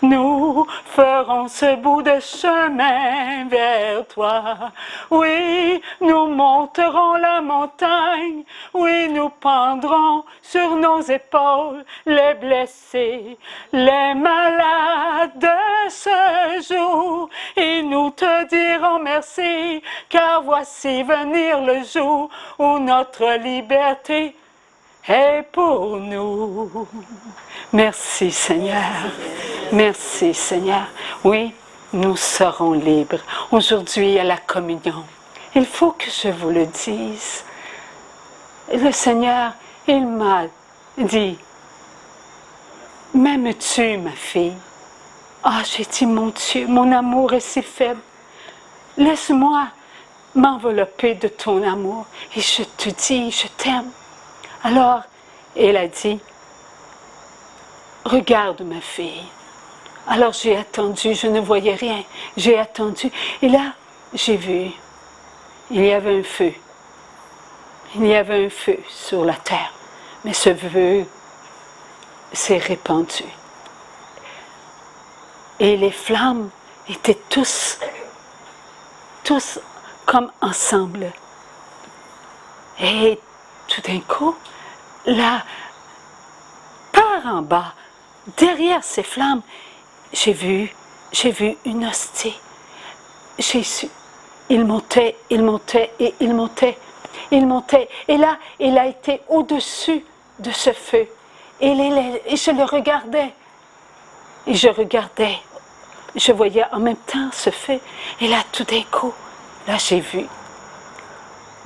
nous ferons ce bout de chemin vers toi. Oui, nous monterons la montagne, oui, nous prendrons sur nos épaules les blessés, les malades de ce jour, et nous te dirons merci, car voici venir le jour où notre liberté est pour nous. Merci Seigneur, merci Seigneur. Oui, nous serons libres. Aujourd'hui à la communion, il faut que je vous le dise. Le Seigneur, il m'a dit, m'aimes-tu ma fille? Ah, j'ai dit, mon Dieu, mon amour est si faible. Laisse-moi m'envelopper de ton amour et je te dis, je t'aime. Alors, elle a dit, regarde ma fille. Alors j'ai attendu, je ne voyais rien. J'ai attendu et là, j'ai vu, il y avait un feu. Il y avait un feu sur la terre, mais ce feu s'est répandu. Et les flammes étaient tous comme ensemble. Et tout d'un coup, là, par en bas, derrière ces flammes, j'ai vu une hostie. Jésus, il montait et il montait. Et là, il a été au-dessus de ce feu. Et je le regardais. Et je regardais. Je voyais en même temps ce feu. Et là, tout d'un coup, là, j'ai vu.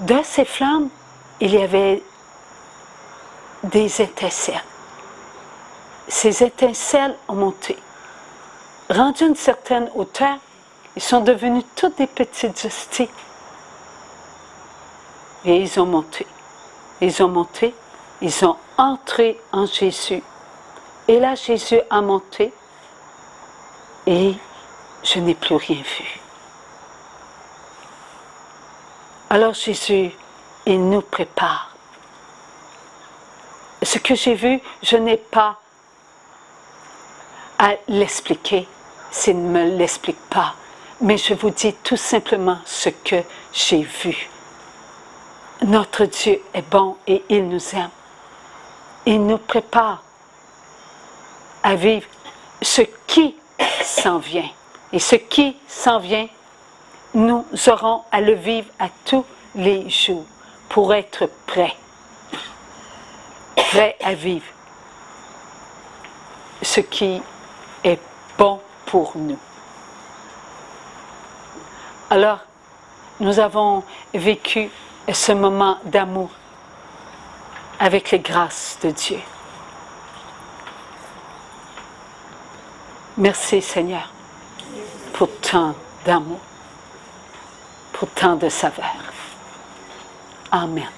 De ces flammes, il y avait des étincelles. Ces étincelles ont monté. Rendu une certaine hauteur, ils sont devenus toutes des petites hosties. Et ils ont monté. Ils ont monté. Ils ont entré en Jésus. Et là, Jésus a monté. Et je n'ai plus rien vu. Alors Jésus, il nous prépare. Ce que j'ai vu, je n'ai pas à l'expliquer s'il ne me l'explique pas. Mais je vous dis tout simplement ce que j'ai vu. Notre Dieu est bon et il nous aime. Il nous prépare à vivre ce qui s'en vient. Et ce qui s'en vient, nous aurons à le vivre à tous les jours pour être prêts. Prêts à vivre ce qui est bon pour nous. Alors, nous avons vécu ce moment d'amour avec les grâces de Dieu. Merci Seigneur pour tant d'amour, pour tant de saveur. Amen.